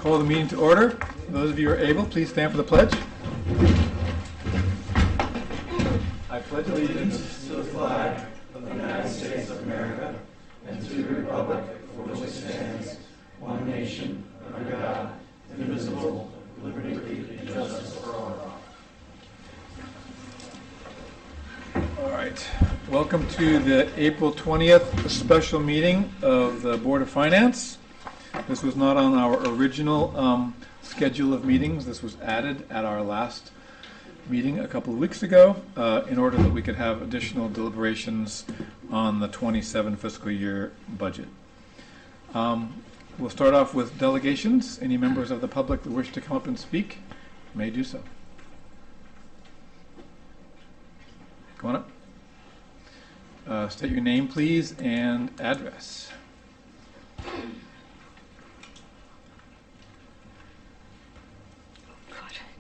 call the meeting to order. Those of you who are able, please stand for the pledge. I pledge allegiance to the flag of the United States of America and to the republic for which it stands, one nation, under God, indivisible, with liberty and justice for all. All right. Welcome to the April 20th special meeting of the Board of Finance. This was not on our original schedule of meetings. This was added at our last meeting a couple of weeks ago in order that we could have additional deliberations on the 27 fiscal year budget. We'll start off with delegations. Any members of the public that wish to come up and speak may do so. Come on up. State your name, please, and address.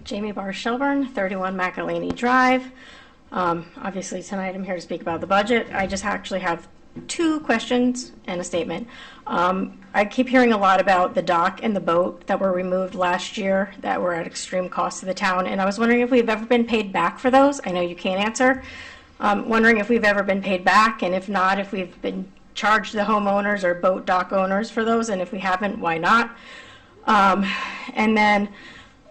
Jamie Barr Shelburne, 31 McElhaney Drive. Obviously, tonight I'm here to speak about the budget. I just actually have two questions and a statement. I keep hearing a lot about the dock and the boat that were removed last year that were at extreme cost to the town, and I was wondering if we've ever been paid back for those. I know you can't answer. Wondering if we've ever been paid back, and if not, if we've been charged the homeowners or boat dock owners for those, and if we haven't, why not? And then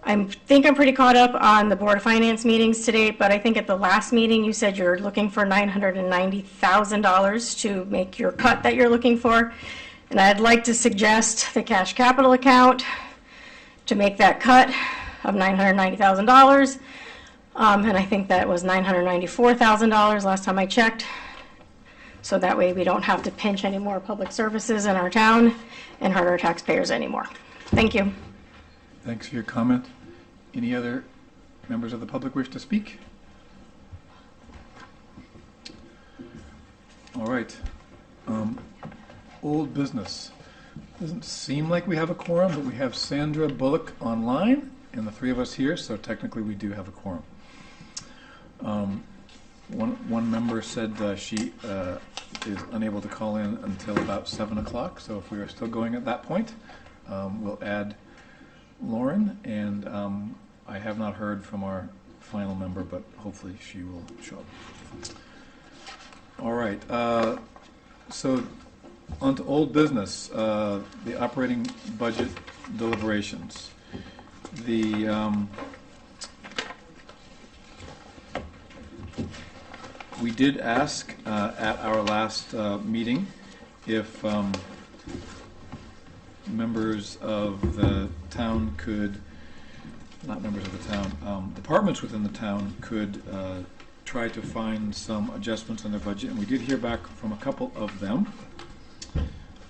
I think I'm pretty caught up on the Board of Finance meetings to date, but I think at the last meeting you said you're looking for $990,000 to make your cut that you're looking for. And I'd like to suggest the cash capital account to make that cut of $990,000. And I think that was $994,000 last time I checked. So that way we don't have to pinch any more public services in our town and hurt our taxpayers anymore. Thank you. Thanks for your comment. Any other members of the public wish to speak? All right. Old business. Doesn't seem like we have a quorum, but we have Sandra Bullock online and the three of us here, so technically we do have a quorum. One member said she is unable to call in until about 7 o'clock, so if we are still going at that point, we'll add Lauren, and I have not heard from our final member, but hopefully she will show up. All right, so on to old business, the operating budget deliberations. We did ask at our last meeting if members of the town could, not members of the town, departments within the town could try to find some adjustments in their budget, and we did hear back from a couple of them.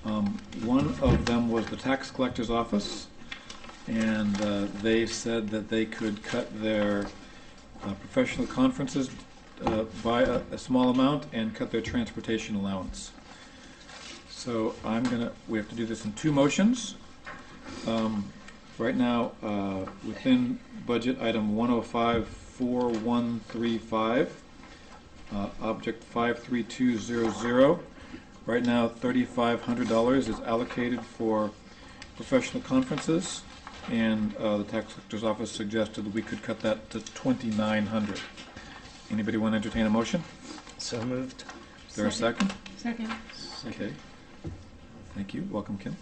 One of them was the tax collector's office, and they said that they could cut their professional conferences by a small amount and cut their transportation allowance. So we have to do this in two motions. Right now, within budget item 1054135, object 53200, right now $3,500 is allocated for professional conferences, and the tax collector's office suggested that we could cut that to $2,900. Anybody want to entertain a motion? So moved. Is there a second? Second. Okay. Thank you. Welcome, Kim.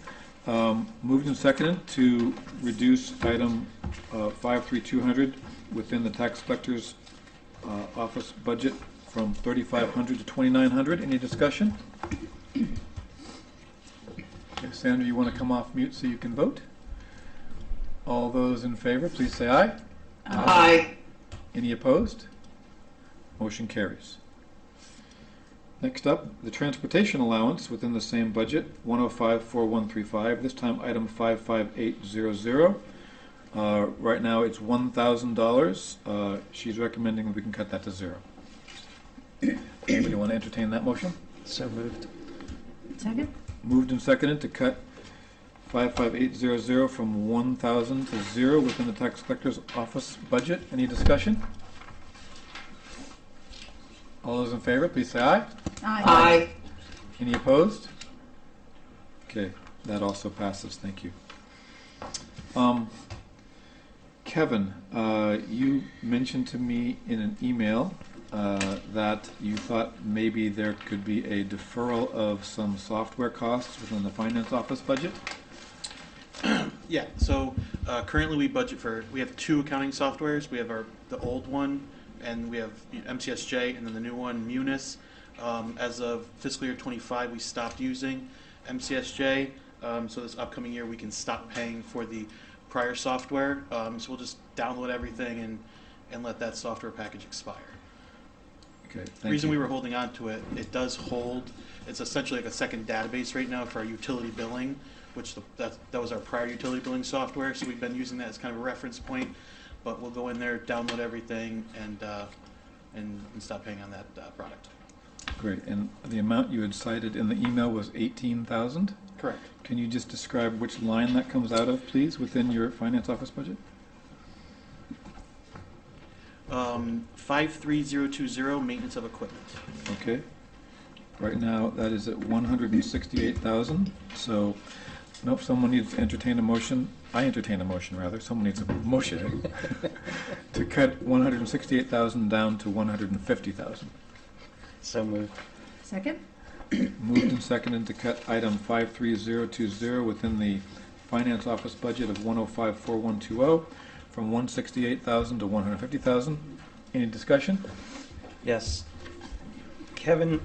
Moved and seconded to reduce item 53200 within the tax collector's office budget from $3,500 to $2,900. Any discussion? Okay, Sandra, you want to come off mute so you can vote? All those in favor, please say aye. Aye. Any opposed? Motion carries. Next up, the transportation allowance within the same budget, 1054135, this time item 55800. Right now it's $1,000. She's recommending that we can cut that to $0. Anybody want to entertain that motion? So moved. Second. Moved and seconded to cut 55800 from 1,000 to 0 within the tax collector's office budget. Any discussion? All those in favor, please say aye. Aye. Any opposed? Okay, that also passes. Thank you. Kevin, you mentioned to me in an email that you thought maybe there could be a deferral of some software costs within the finance office budget. Yeah, so currently we have two accounting softwares. We have the old one, and we have MCSJ, and then the new one, Munis. As of fiscal year 25, we stopped using MCSJ. So this upcoming year, we can stop paying for the prior software. So we'll just download everything and let that software package expire. Okay, The reason we were holding on to it, it does hold. It's essentially like a second database right now for our utility billing, which that was our prior utility billing software. So we've been using that as kind of a reference point. But we'll go in there, download everything, and stop paying on that product. Great, and the amount you had cited in the email was 18,000? Correct. Can you just describe which line that comes out of, please, within your finance office budget? 53020, maintenance of equipment. Okay. Right now, that is at 168,000. So, nope, someone needs to entertain a motion. I entertain a motion, rather. Someone needs a motion to cut 168,000 down to 150,000. So moved. Second? Moved and seconded to cut item 53020 within the finance office budget of 1054120 from 168,000 to 150,000. Any discussion? Yes. Kevin,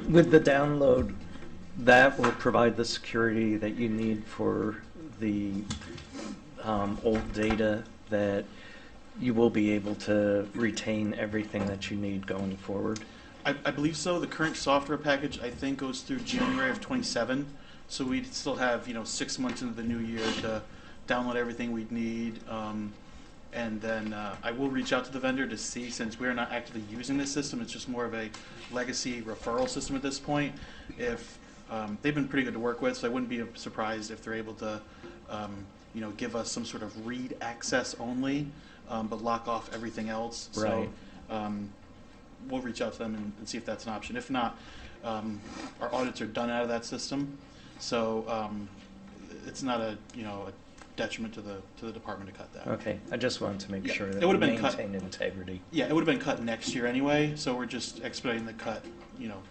with the download, that will provide the security that you need for the old data, that you will be able to retain everything that you need going forward. I believe so. The current software package, I think, goes through January of 27. So we'd still have 6 months into the new year to download everything we'd need. And then I will reach out to the vendor to see, since we're not actively using this system, it's just more of a legacy referral system at this point. If they've been pretty good to work with, so I wouldn't be surprised if they're able to give us some sort of read access only, but lock off everything else. Right. So we'll reach out to them and see if that's an option. If not, our audits are done out of that system, so it's not a detriment to the department to cut that. Okay, I just wanted to make Yeah, sure it that we would've been cut. maintain integrity. Yeah, it would have been cut next year anyway, so we're just expediting the cut,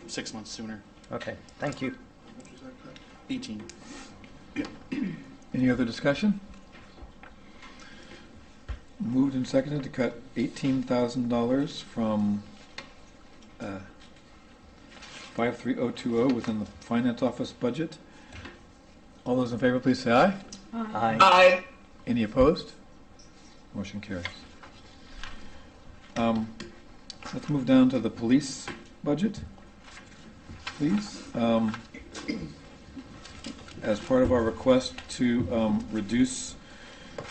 6 months sooner. Okay, thank you. 18. Any other discussion? Moved and seconded to cut $18,000 from 53020 within the finance office budget. All those in favor, please say aye. Aye. Aye. Any opposed? Motion carries. Let's move down to the police budget, please. As part of our request to reduce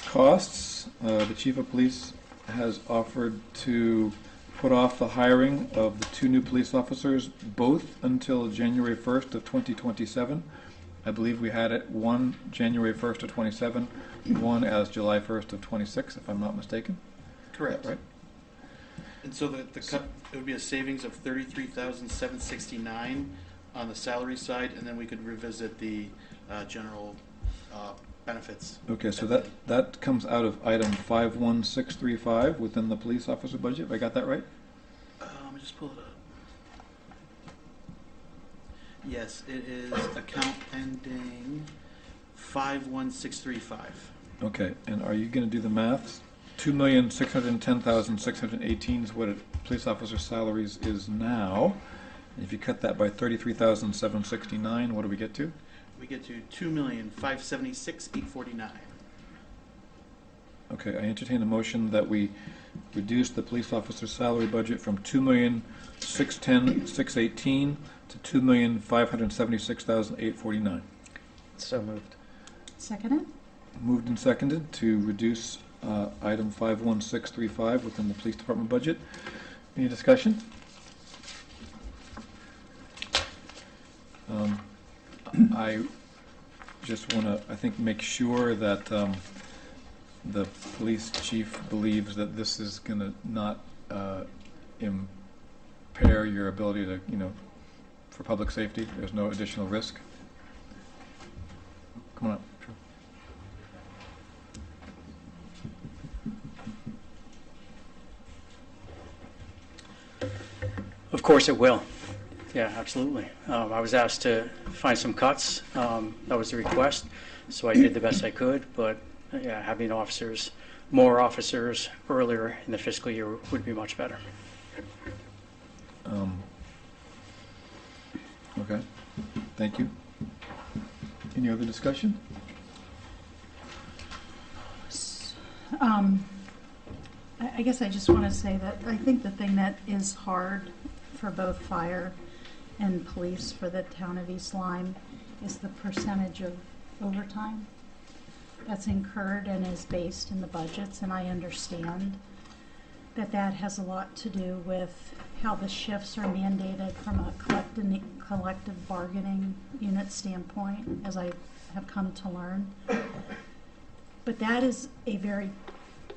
costs, the chief of police has offered to put off the hiring of the 2 new police officers, both until January 1st of 2027. I believe we had it one January 1st of 27, one as July 1st of 26, if I'm not mistaken. Correct. Right? And so the cut, it would be a savings of $33,769 on the salary side, and then we could revisit the general benefits. Okay, so that comes out of item 51635 within the police officer budget. Have I got that right? Let me just pull it up. Yes, it is account ending 51635. Okay, and are you going to do the maths? 2,610,618 is what a police officer's salaries is now. And if you cut that by 33,769, what do we get to? We get to 2,576,849. Okay, I entertain a motion that we reduce the police officer's salary budget from 2,610,618 to 2,576,849. So moved. Seconded? Moved and seconded to reduce item 51635 within the police department budget. Any discussion? I just want to, I think, make sure that the police chief believes that this is going to not impair your ability to, for public safety. There's no additional risk. Come on up. Of course it will. Yeah, absolutely. I was asked to find some cuts. That was the request, so I did the best I could. But yeah, having more officers earlier in the fiscal year would be much better. Okay, thank you. Any other discussion? I guess I just want to say that I think the thing that is hard for both fire and police for the town of East Lyme is the percentage of overtime that's incurred and is based in the budgets, and I understand that that has a lot to do with how the shifts are mandated from a collective bargaining unit standpoint, as I have come to learn. But that is a very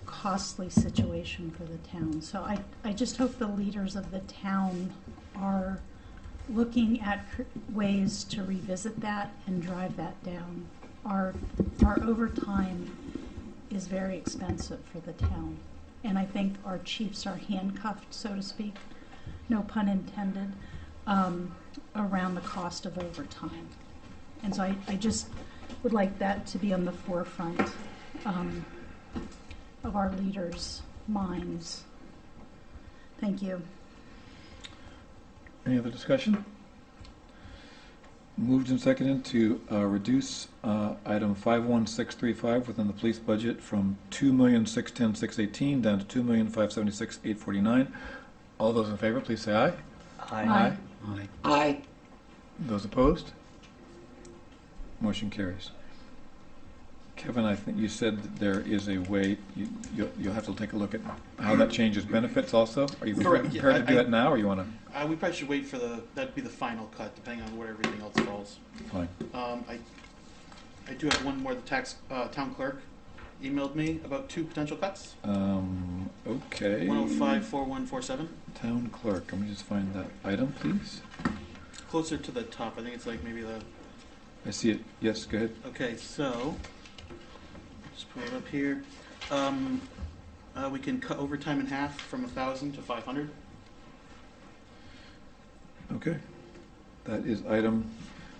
costly situation for the town. So I just hope the leaders of the town are looking at ways to revisit that and drive that down. Our overtime is very expensive for the town. And I think our chiefs are handcuffed, so to speak, no pun intended, around the cost of overtime. And so I just would like that to be on the forefront of our leaders' minds. Thank you. Any other discussion? Moved and seconded to reduce item 51635 within the police budget from $2,610,618 down to $2,576,849. All those in favor, please say aye. Aye. Aye. Aye. Those opposed? Motion carries. Kevin, I think you said that there is a way, you'll have to take a look at how that changes benefits also? Are you Correct, yeah, prepared to do that now, or you want to? We probably should wait for that'd be the final cut, depending on where everything else falls. Fine. I do have one more. The town clerk emailed me about 2 potential cuts. Okay. 1054147. Town clerk, let me just find that item, please. Closer to the top. I think it's like maybe the. I see it. Yes, go ahead. Okay, so just pull it up here. We can cut overtime in half from 1,000 to 500. Okay. That is item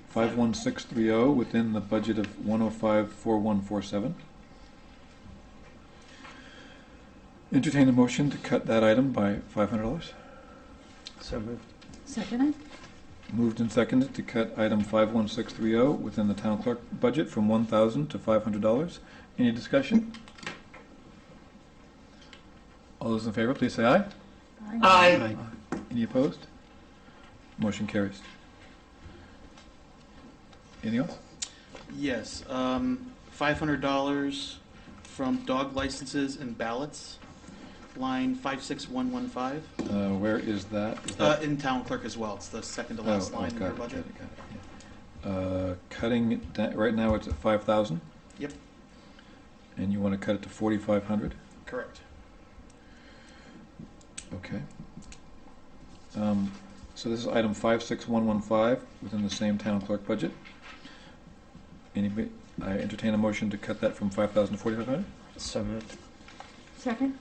51630 within the budget of 1054147. Entertain a motion to cut that item by $500. So moved. Seconded? Moved and seconded to cut item 51630 within the town clerk budget from $1,000 to $500. Any discussion? All those in favor, please say aye. Aye. Any opposed? Motion carries. Anything else? Yes, $500 from dog licenses and ballots, line 56115. Where is that? Is that- In town clerk as well. It's the second to last line in got your it, budget. got it, yeah. Cutting it down, right now it's at 5,000, Yep, and you want to cut it to 4,500? correct. Okay. So this is item 56115 within the same town clerk budget. Anybody, I entertain a motion to cut that from 5,000 to 4,500? So moved. Second?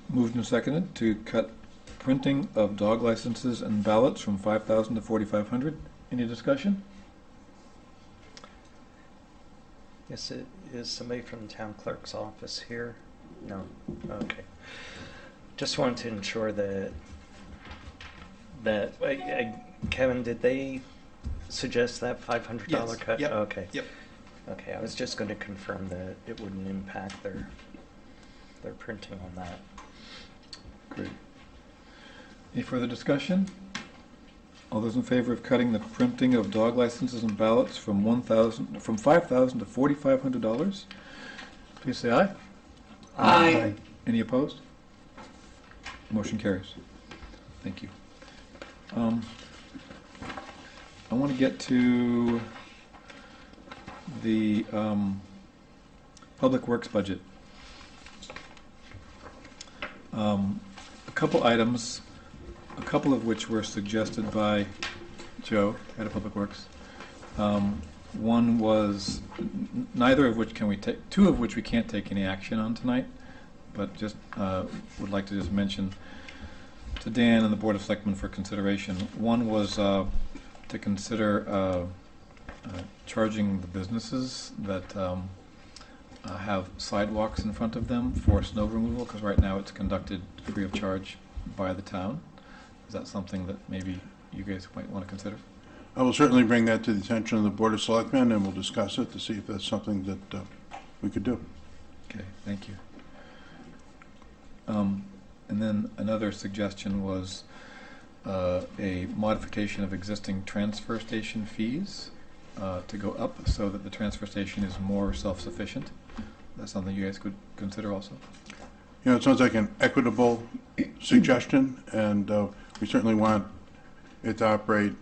Moved and seconded to cut printing of dog licenses and ballots from 5,000 to 4,500. Any discussion? Yes, it is somebody from the town clerk's office here? No? Okay. Just wanted to ensure that, Kevin, did they suggest that $500 Yes, cut? yep, Okay. yep. Okay, I was just going to confirm that it wouldn't impact their printing on that. Great. Any further discussion? All those in favor of cutting the printing of dog licenses and ballots from $5,000 to $4,500, please say aye. Aye. Any opposed? Motion carries. Thank you. I want to get to the Public Works budget. A couple items, a couple of which were suggested by Joe, head of Public Works. One was, neither of which can we take, two of which we can't take any action on tonight, but just would like to just mention to Dan and the Board of Selectmen for consideration. One was to consider charging the businesses that have sidewalks in front of them for snow removal, because right now it's conducted free of charge by the town. Is that something that maybe you guys might want to consider? I will certainly bring that to the attention of the Board of Selectmen, and we'll discuss it to see if that's something that we could do. Okay, thank you. And then another suggestion was a modification of existing transfer station fees to go up so that the transfer station is more self-sufficient. That's something you guys could consider also? You know, it sounds like an equitable suggestion, and we certainly want it to operate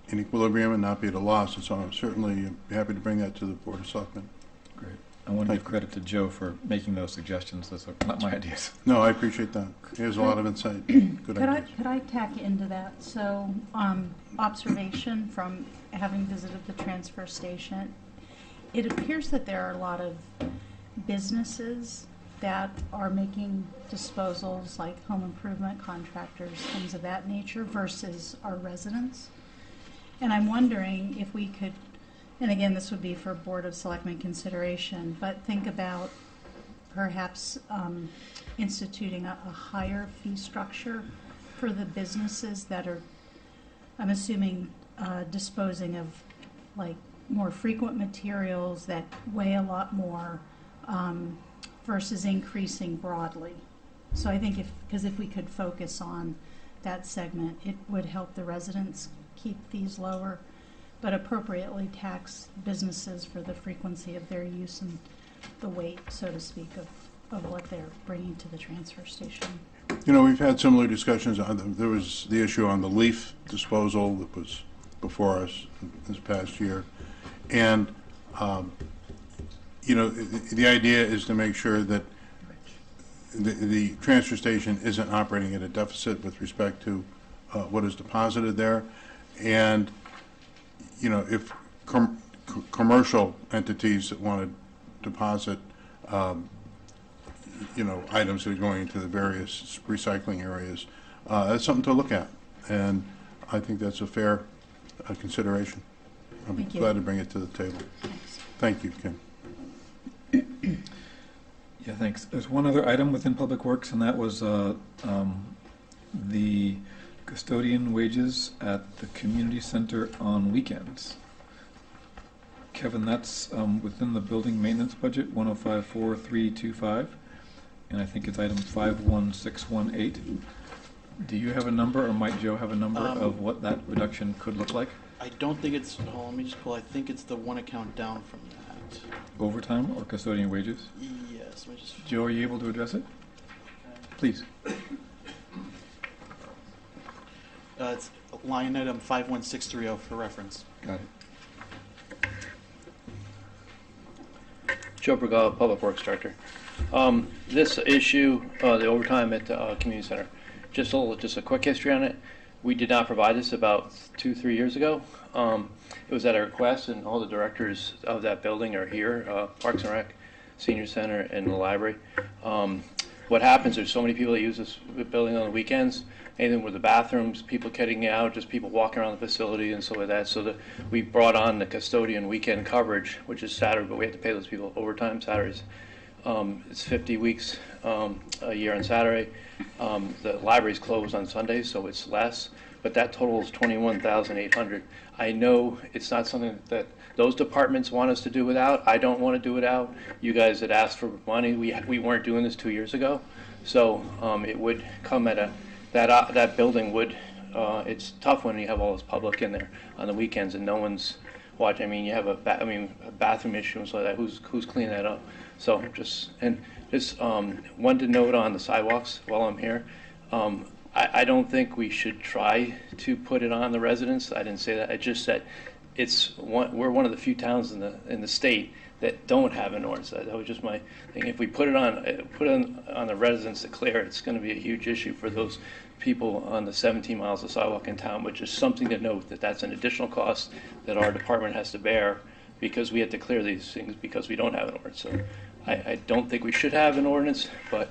in equilibrium and not be at a loss, and so I'm certainly happy to bring that to the Board of Selectmen. Great. I want to give credit to Joe for making those suggestions. Those are not my ideas. No, I appreciate that. He has a lot of insight. Good ideas. Could I tack into that? So, observation from having visited the transfer station, it appears that there are a lot of businesses that are making disposals, like home improvement contractors, things of that nature, versus our residents. And I'm wondering if we could, and again, this would be for Board of Selectmen consideration, but think about perhaps instituting a higher fee structure for the businesses that are, I'm assuming, disposing of like more frequent materials that weigh a lot more versus increasing broadly. So I think because if we could focus on that segment, it would help the residents keep fees lower, but appropriately tax businesses for the frequency of their use and the weight, so to speak, of what they're bringing to the transfer station. You know, we've had similar discussions. There was the issue on the leaf disposal that was before us this past year. And, you know, the idea is to make sure that the transfer station isn't operating at a deficit with respect to what is deposited there. And, you know, if commercial entities that want to deposit, you know, items that are going into the various recycling areas, that's something to look at. And I think that's a fair consideration. I'll be glad to bring it to the table. Thanks. Thank you, Kim. Yeah, thanks. There's one other item within Public Works, and that was the custodian wages at the community center on weekends. Kevin, that's within the building maintenance budget, 1054325, and I think it's item 51618. Do you have a number, or might Joe have a number of what that reduction could look like? I don't think it's, oh, let me just pull, I think it's the one account down from that. Overtime or custodian wages? Yes, let me just. Joe, are you able to address it? Please. It's line item 51630 for reference. Got it. Joe Bergala, Public Works Director. This issue, the overtime at the community center, just a quick history on it. We did not provide this about 2-3 years ago. It was at a request, and all the directors of that building are here, Parks and Rec, Senior Center, and the library. What happens, there's so many people that use this building on the weekends, anything with the bathrooms, people getting out, just people walking around the facility and stuff like that. So we brought on the custodian weekend coverage, which is Saturday, but we have to pay those people overtime Saturdays. It's 50 weeks a year on Saturday. The library's closed on Sundays, so it's less, but that totals $21,800. I know it's not something that those departments want us to do without. I don't want to do without. You guys had asked for money. We weren't doing this 2 years ago, so it would come at that building would. It's tough when you have all this public in there on the weekends and no one's watching. I mean, you have a bathroom issue and so that. Who's cleaning that up? So just one to note on the sidewalks while I'm here. I don't think we should try to put it on the residents. I didn't say that. I just said we're one of the few towns in the state that don't have an ordinance. That was just my thing. If we put it on the residents to clear, it's going to be a huge issue for those people on the 17 miles of sidewalk in town, which is something to note that's an additional cost that our department has to bear because we have to clear these things because we don't have an ordinance. So I don't think we should have an ordinance, but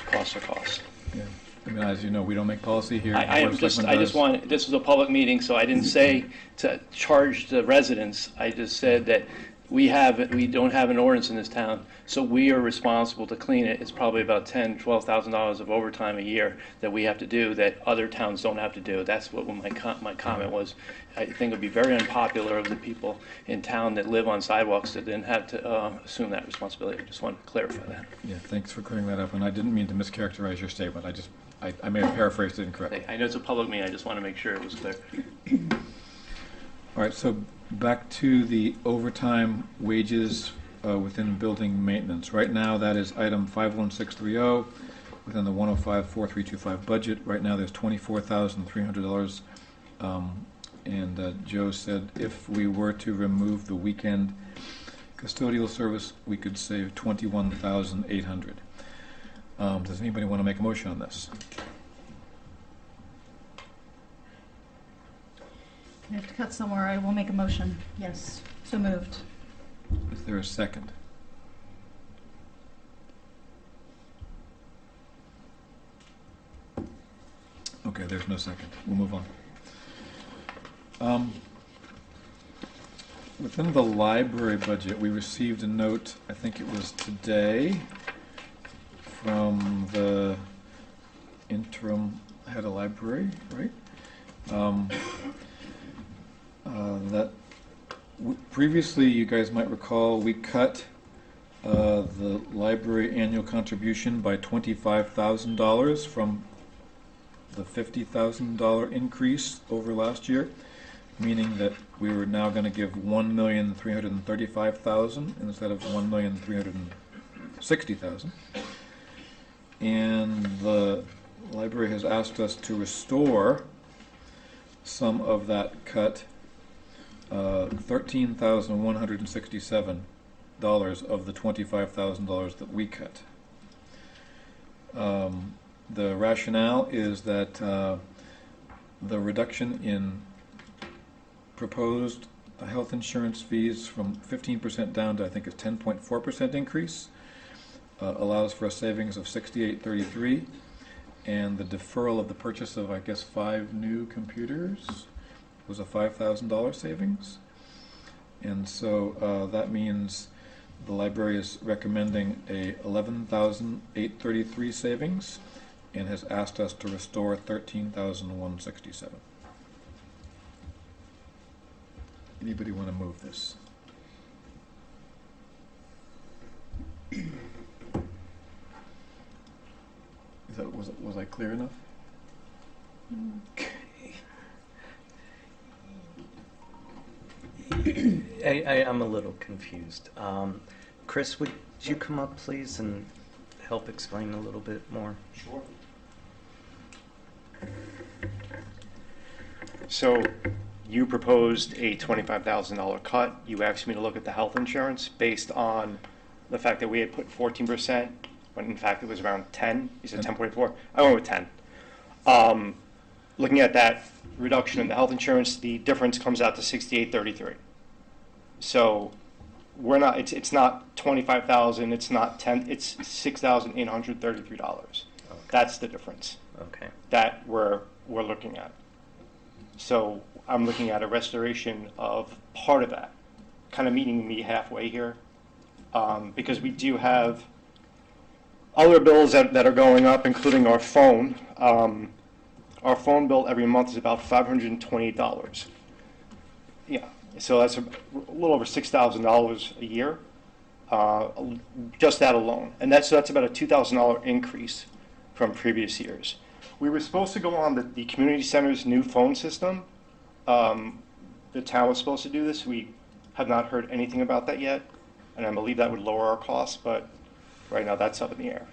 costs are costs. Yeah. I mean, as you know, we don't make policy here. I am Board of just, Selectmen I just does. want, this was a public meeting, so I didn't say to charge the residents. I just said that we don't have an ordinance in this town, so we are responsible to clean it. It's probably about $12,000 of overtime a year that we have to do that other towns don't have to do. That's what my comment was. I think it would be very unpopular of the people in town that live on sidewalks that didn't have to assume that responsibility. I just wanted to clarify that. Yeah, thanks for clearing that up, and I didn't mean to mischaracterize your statement. I may have paraphrased it incorrectly. I know it's a public meeting, I just want to make sure it was clear. All right, so back to the overtime wages within building maintenance. Right now, that is item 51630 within the 1054325 budget. Right now, there's $24,300. And Joe said if we were to remove the weekend custodial service, we could save $21,800. Does anybody want to make a motion on this? I have to cut somewhere. I will make a motion. Yes. So moved. Is there a second? Okay, there's no second. We'll move on. Within the library budget, we received a note, I think it was today, from the interim head of library, right? That previously, you guys might recall, we cut the library annual contribution by $25,000 from the $50,000 increase over last year, meaning that we were now going to give $1,335,000 instead of $1,360,000. And the library has asked us to restore some of that cut, $13,167 of the $25,000 that we cut. The rationale is that the reduction in proposed health insurance fees from 15% down to I think a 10.4% increase allows for a savings of $68.33, and the deferral of the purchase of I guess 5 new computers was a $5,000 savings, and so that means the library is recommending a $11,833 savings and has asked us to restore $13,167. Anybody want to move this? Was I clear enough? I'm a little confused. Chris, would you come up, please, and help explain a little bit more? Sure. So you proposed a $25,000 cut. You asked me to look at the health insurance based on the fact that we had put 14%, when in fact it was around 10. You said 10.4. I went with 10. Looking at that reduction in the health insurance, the difference comes out to $68.33. So we're not. It's not $25,000. It's not 10. It's $6,833. Okay. That's the difference. Okay. That we're looking at. So I'm looking at a restoration of part of that, kind of meeting me halfway here, because we do have other bills that are going up, including our phone. Our phone bill every month is about $528. Yeah, so that's a little over $6,000 a year, just that alone, and that's about a $2,000 increase from previous years. We were supposed to go on the community center's new phone system. The town was supposed to do this. We have not heard anything about that yet, and I believe that would lower our costs, but right now that's up in the air.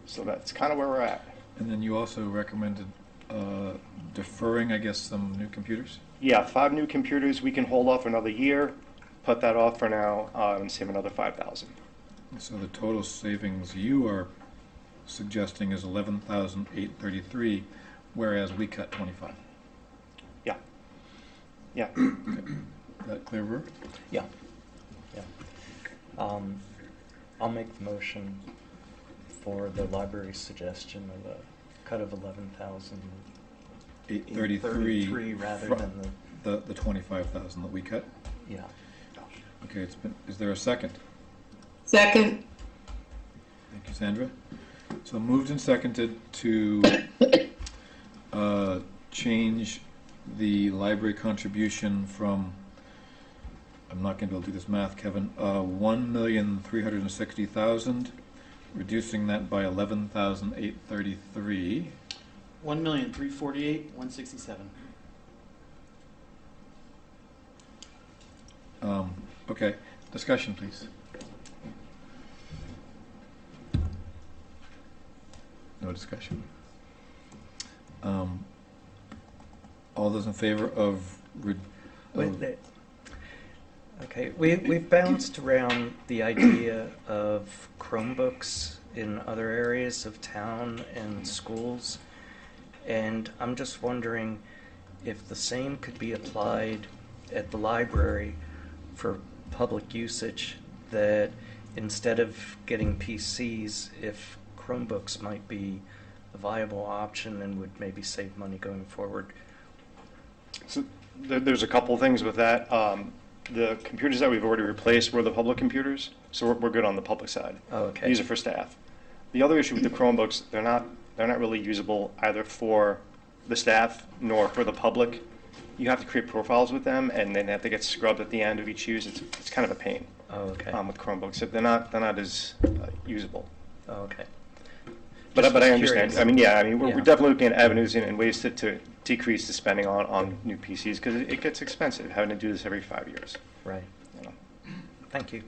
So that's kind of where we're at. And then you also recommended deferring, I guess, some new computers? Yeah, 5 new computers. We can hold off another year, put that off for now, and save another $5,000. So the total savings you are suggesting is $11,833, whereas we cut 25. Yeah. Yeah. Okay. Is that clear, Rook? Yeah. Yeah. I'll make the motion for the library's suggestion of a cut of 11,000. 833 rather fro- than the 25,000 that we cut. yeah. Okay, is there a second? Second. Thank you, Sandra. So moved and seconded to change the library contribution from, I'm not going to be able to do this math, Kevin, 1,360,000, reducing that by 11,833. 1,348,167. Okay, discussion, please. No discussion. All those in favor of Okay, we've bounced around the idea of Chromebooks in other areas of town and schools, and I'm just wondering if the same could be applied at the library for public usage, that instead of getting PCs, if Chromebooks might be a viable option and would maybe save money going forward. So there's a couple things with that. The computers that we've already replaced were the public computers, so we're good on the public side. Oh, okay. These are for staff. The other issue with the Chromebooks, they're not really usable either for the staff nor for the public. You have to create profiles with them, and then they have to get scrubbed at the end of each use. It's kind of a pain. Oh, okay. With Chromebooks, they're not as usable. Oh, okay. But Just I was understand. curious. We're Yeah. definitely looking at avenues and ways to decrease the spending on new PCs, because it gets expensive having to do this every 5 years. Right. You know. Thank you.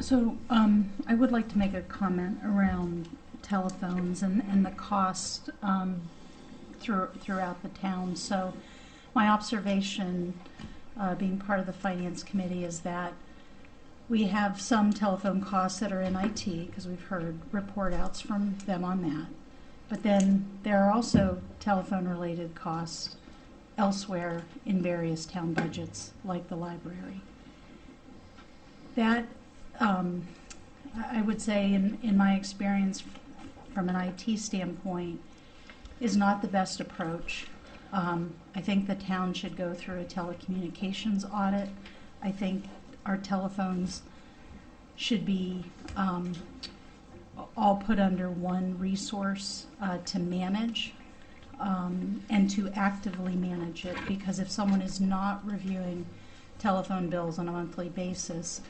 So I would like to make a comment around telephones and the cost throughout the town. So my observation, being part of the Finance Committee, is that we have some telephone costs that are in IT, because we've heard report outs from them on that. But then there are also telephone-related costs elsewhere in various town budgets, like the library. That, I would say, in my experience from an IT standpoint, is not the best approach. I think the town should go through a telecommunications audit. I think our telephones should be all put under one resource to manage and to actively manage it, because if someone is not reviewing telephone bills on a monthly basis,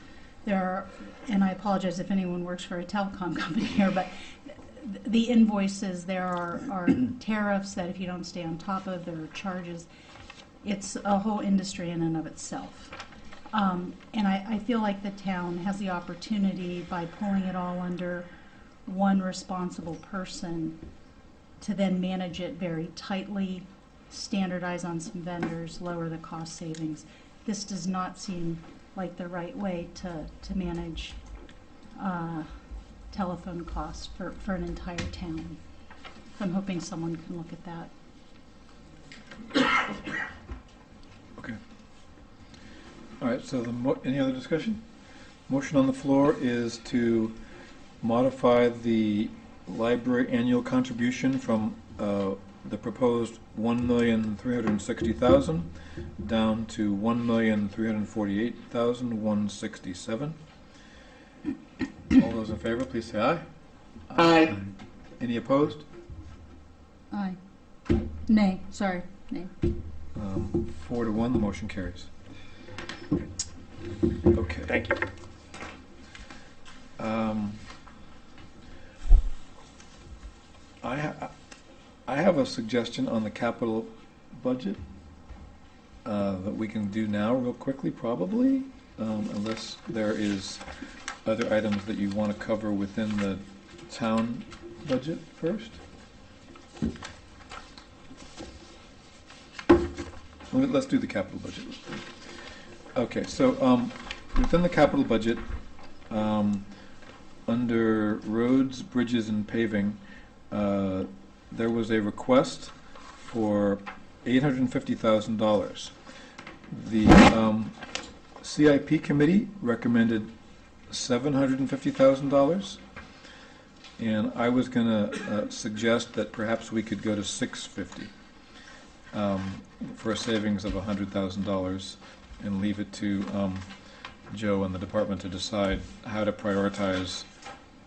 there are, and I apologize if anyone works for a telecom company here, but the invoices, there are tariffs that if you don't stay on top of, there are charges. It's a whole industry in and of itself. And I feel like the town has the opportunity, by pulling it all under one responsible person, to then manage it very tightly, standardize on some vendors, lower the cost savings. This does not seem like the right way to manage telephone costs for an entire town. So I'm hoping someone can look at that. Okay. All right, so any other discussion? Motion on the floor is to modify the library annual contribution from the proposed 1,360,000 down to 1,348,167. All those in favor, please say aye. Aye. Any opposed? Aye. Nay, sorry, nay. 4 to 1, the motion carries. Okay. Thank you. I have a suggestion on the capital budget that we can do now real quickly, probably, unless there is other items that you want to cover within the town budget first. Let's do the capital budget. Okay, so within the capital budget, under roads, bridges, and paving, there was a request for $850,000. The CIP committee recommended $750,000. And I was going to suggest that perhaps we could go to $650 for a savings of $100,000 and leave it to Joe and the department to decide how to prioritize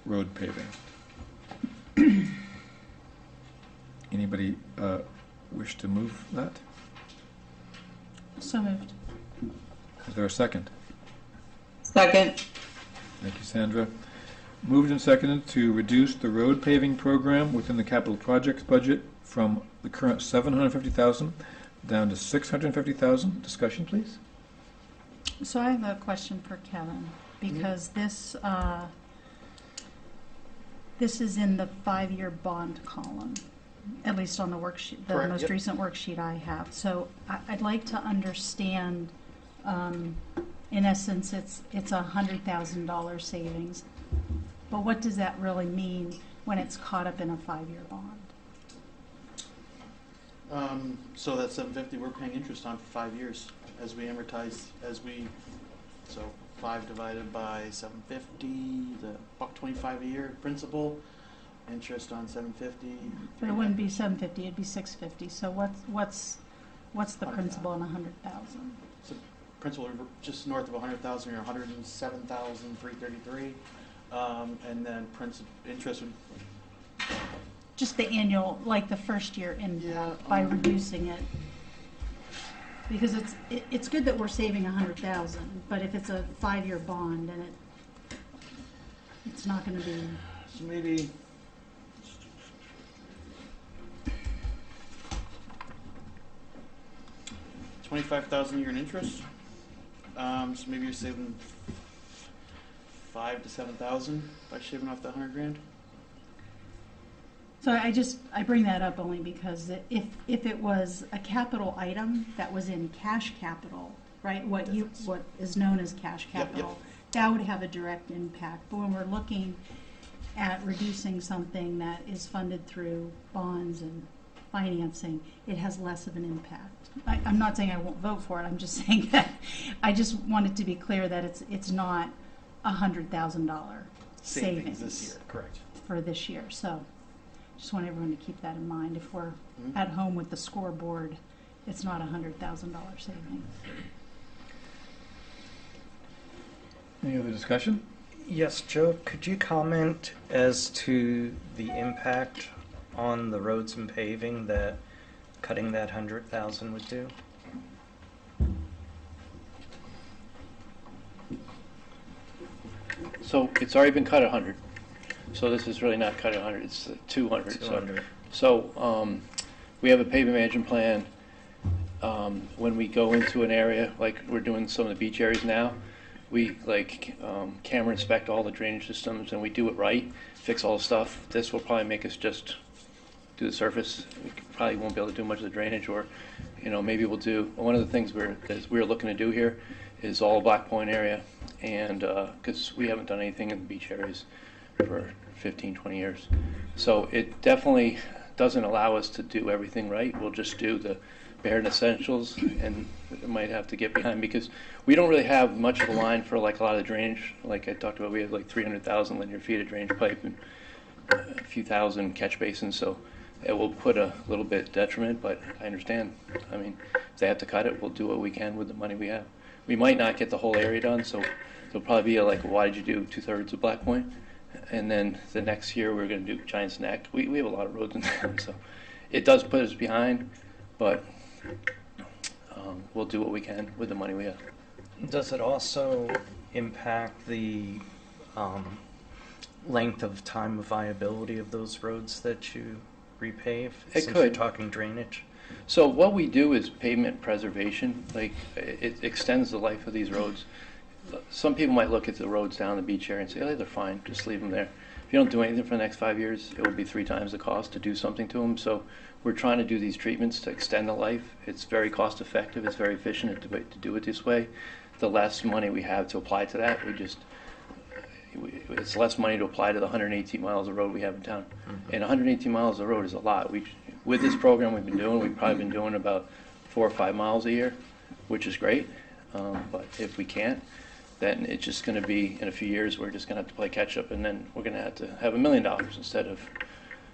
road paving. Anybody wish to move that? So moved. Is there a second? Second. Thank you, Sandra. Moved and seconded to reduce the road paving program within the capital projects budget from the current $750,000 down to $650,000. Discussion, please. So I have a question for Kevin, because this is in the 5-year bond column, at least on the worksheet, the Correct, most yep. recent worksheet I have. So I'd like to understand, in essence, it's $100,000 savings, but what does that really mean when it's caught up in a 5-year bond? So that 750 we're paying interest on for 5 years as we amortize, so 5 divided by 750, the $1.25 a year principal, interest on 750. But it wouldn't be 750, it'd be 650. So what's the principal on 100,000? So principal just north of 100,000 or 107,333, and then interest would. Just the annual, like the first year impact by reducing it. Because it's good that we're saving 100,000, but if it's a 5-year bond and it's not going to be. So maybe 25,000 a year in interest. So maybe you're saving 5,000 to 7,000 by shaving off the 100 grand. So I bring that up only because if it was a capital item that was in cash capital, right, what is known as cash capital, that would have a direct impact. But when we're looking at reducing something that is funded through bonds and financing, it has less of an impact. I'm not saying I won't vote for it. I'm just saying that I just want it to be clear that it's not $100,000 savings this year. Correct. for this year. So just want everyone to keep that in mind. If we're at home with the scoreboard, it's not $100,000 savings. Any other discussion? Yes, Joe, could you comment as to the impact on the roads and paving that cutting that 100,000 would do? So it's already been cut 100. So this is really not cut 100, it's 200. 200. So we have a pavement management plan. When we go into an area, like we're doing some of the beach areas now, we camera inspect all the drainage systems and we do it right, fix all the stuff. This will probably make us just do the surface. We probably won't be able to do much of the drainage, or maybe we'll do, one of the things we're looking to do here is all Black Point area, and because we haven't done anything in the beach areas for 15, 20 years. So it definitely doesn't allow us to do everything right. We'll just do the bare essentials, and it might have to get behind because we don't really have much of a line for like a lot of the drainage. Like I talked about, we have like 300,000 linear feet of drainage pipe and a few thousand catch basins, so it will put a little bit detriment, but I understand. I mean, if they have to cut it, we'll do what we can with the money we have. We might not get the whole area done, so there'll probably be why did you do 2/3 of Black Point? And then the next year we're going to do Giant's Neck. We have a lot of roads in town, so it does put us behind, but we'll do what we can with the money we have. Does it also impact the length of time of viability of those roads that you repave? It since could. You're talking drainage. So what we do is pavement preservation. It extends the life of these roads. Some people might look at the roads down the beach area and say, oh, they're fine, just leave them there. If you don't do anything for the next 5 years, it will be 3 times the cost to do something to them. So we're trying to do these treatments to extend the life. It's very cost effective, it's very efficient to do it this way. The less money we have to apply to that, it's less money to apply to the 118 miles of road we have in town. And 118 miles of road is a lot. With this program we've probably been doing about 4 or 5 miles a year, which is great. But if we can't, then it's just going to be, in a few years, we're just going to have to play catch up, and then we're going to have $1 million instead of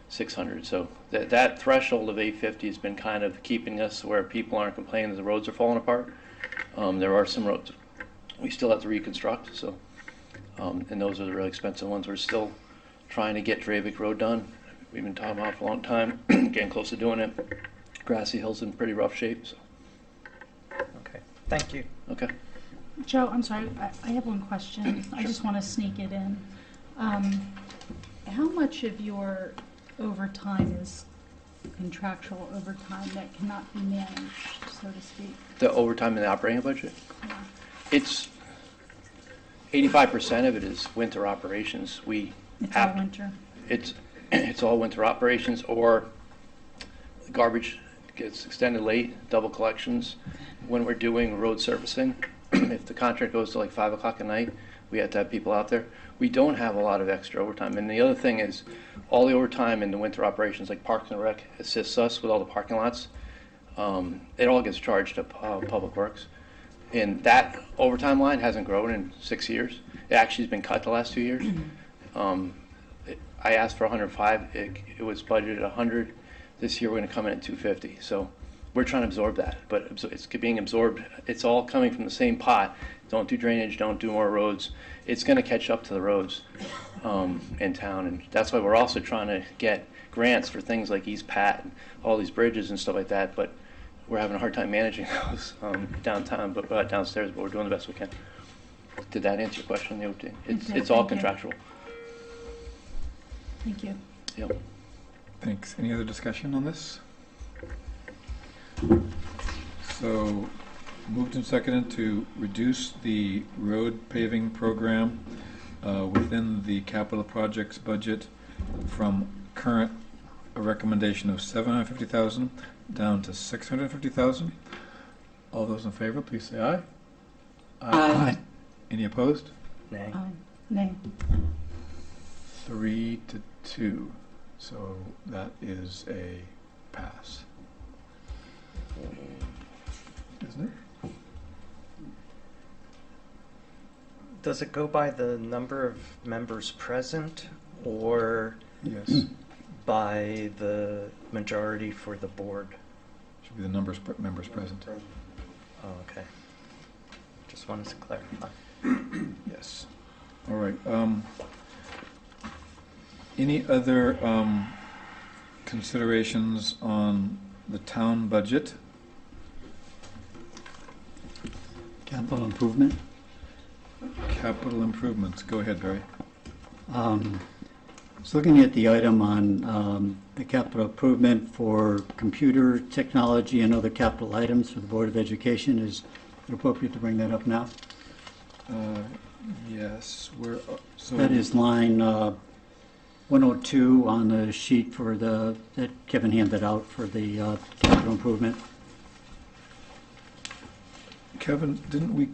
600. So that threshold of 850 has been kind of keeping us where people aren't complaining that the roads are falling apart. There are some roads we still have to reconstruct, so and those are the really expensive ones. We're still trying to get Dravik Road done. We've been talking about it for a long time, getting close to doing it. Grassy Hill's in pretty rough shape. So. Okay, thank you. Okay. Joe, I'm sorry, I have one question. I just want to sneak it in. How much of your overtime is contractual overtime that cannot be managed, so to speak? The overtime in the operating budget? Yeah. It's 85% of it is winter operations. It's all winter? It's all winter operations, or garbage gets extended late, double collections. When we're doing road surfacing, if the contract goes to like 5 o'clock at night, we have to have people out there. We don't have a lot of extra overtime. And the other thing is, all the overtime in the winter operations, like Parks and Rec assists us with all the parking lots. It all gets charged to Public Works. And that overtime line hasn't grown in 6 years. It actually has been cut the last 2 years. I asked for 105. It was budgeted 100. This year we're going to come in at 250. So we're trying to absorb that, but it's being absorbed. It's all coming from the same pot. Don't do drainage. Don't do more roads. It's going to catch up to the roads in town, and that's why we're also trying to get grants for things like East Pat and all these bridges and stuff like that. But we're having a hard time managing those downtown, but downstairs. But we're doing the best we can. Did that answer your question? It's all contractual. Thank you. Yep. Thanks. Any other discussion on this? So, moved and seconded to reduce the road paving program within the capital projects budget from current a recommendation of $750,000 down to $650,000. All those in favor, please say aye. Aye. Any opposed? Nay. Nay. 3-2. So that is a pass. Isn't it? Does it go by the number of members present or Yes. by the majority for the board? Should be the members present. Oh, okay. Just wanted to clarify. Yes. All right. Any other considerations on the town budget? Capital improvement. Capital improvements. Go ahead, Barry. I was looking at the item on the capital improvement for computer technology and other capital items for the Board of Education. Is it appropriate to bring that up now? Yes. So That is line 102 on the sheet for that Kevin handed out for the capital improvement. Kevin, didn't we,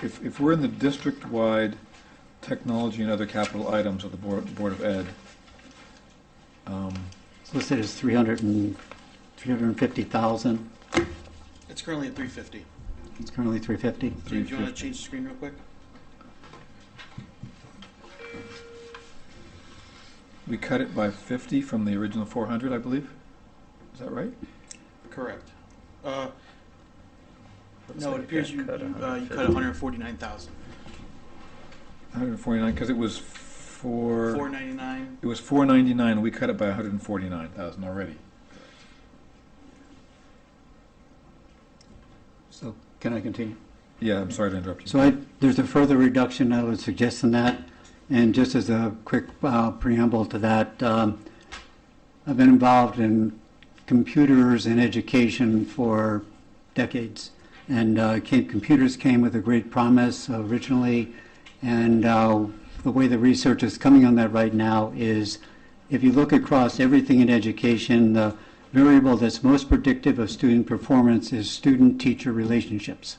if we're in the district-wide technology and other capital items of the Board of Ed, It's listed as 350,000. It's currently at 350. It's currently 350. James, do you want to change the screen real quick? we cut it by 50 from the original 400, I believe. Is that right? Correct. Looks No, like it appears you cut 149,000. 149, because it was 499. It was 499. We cut it by 149,000 already. So can I continue? Yeah, I'm sorry to interrupt you. So there's a further reduction I would suggest in that. And just as a quick preamble to that, I've been involved in computers and education for decades. And computers came with a great promise originally. And the way the research is coming on that right now is, if you look across everything in education, the variable that's most predictive of student performance is student-teacher relationships.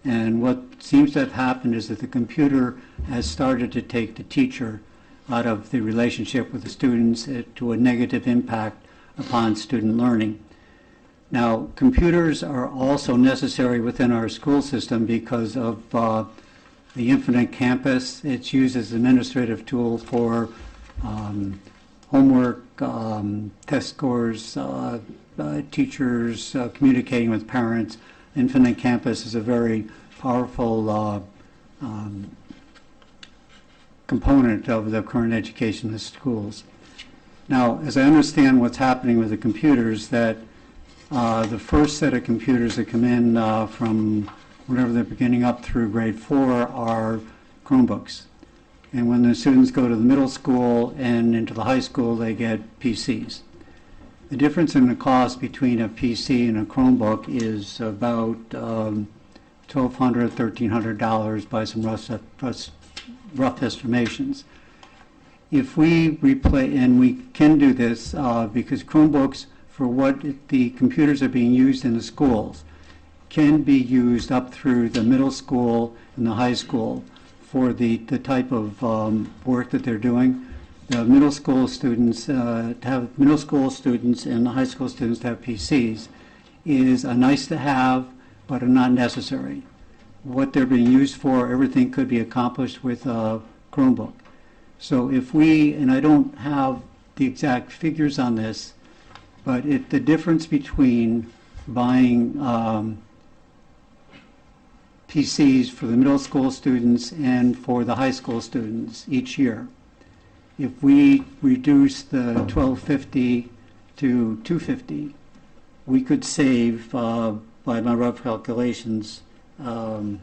And what seems to have happened is that the computer has started to take the teacher out of the relationship with the students to a negative impact upon student learning. Now, computers are also necessary within our school system because of the Infinite Campus. It's used as an administrative tool for homework, test scores, teachers communicating with parents. Infinite Campus is a very powerful component of the current education in the schools. Now, as I understand what's happening with the computers, that the first set of computers that come in from whenever they're beginning up through grade 4 are Chromebooks. And when the students go to the middle school and into the high school, they get PCs. The difference in the cost between a PC and a Chromebook is about $1,200, $1,300 by some rough estimations. If we replace, and we can do this because Chromebooks, for what the computers are being used in the schools, can be used up through the middle school and the high school for the type of work that they're doing. The middle school students to have middle school students and the high school students to have PCs is a nice to have, but are not necessary. What they're being used for, everything could be accomplished with a Chromebook. So if we, and I don't have the exact figures on this, but the difference between buying PCs for the middle school students and for the high school students each year, if we reduce the $1,250 to $250, we could save, by my rough calculations, about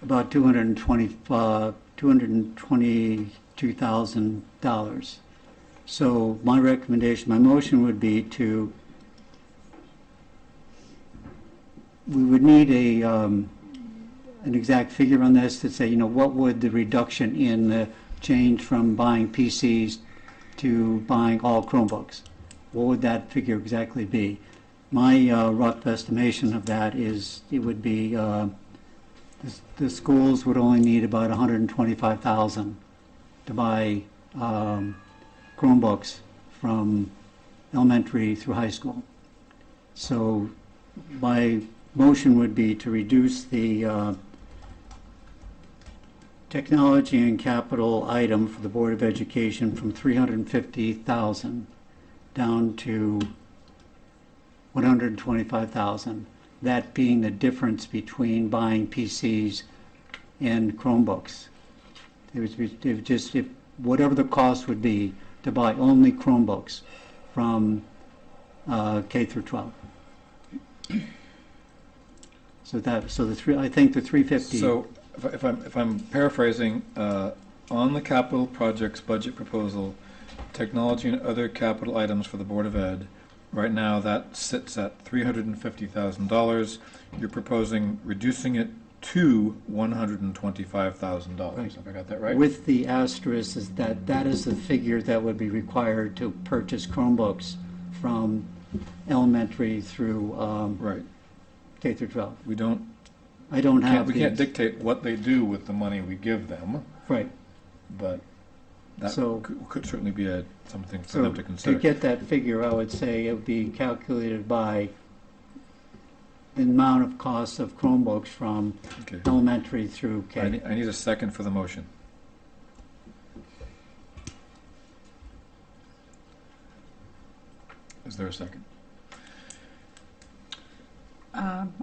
$222,000. So my recommendation, my motion would be we would need an exact figure on this to say, what would the reduction in the change from buying PCs to buying all Chromebooks? What would that figure exactly be? My rough estimation of that is it would be the schools would only need about $125,000 to buy Chromebooks from elementary through high school. So my motion would be to reduce the technology and capital item for the Board of Education from $350,000 down to $125,000. That being the difference between buying PCs and Chromebooks. It would just whatever the cost would be to buy only Chromebooks from K through 12. So I think the 350. So if I'm paraphrasing, on the capital projects budget proposal, technology and other capital items for the Board of Ed, right now that sits at $350,000. You're proposing reducing it to $125,000. Right. Have I got that right? With the asterisk is that is the figure that would be required to purchase Chromebooks from elementary through Right. K through 12. We don't. I don't have We can't these. dictate what they do with the money we give them, Right. but that So- could certainly be something for So them to consider. get that figure, I would say it would be calculated by the amount of cost of Chromebooks from Okay. elementary through K. I need a second for the motion. Is there a second?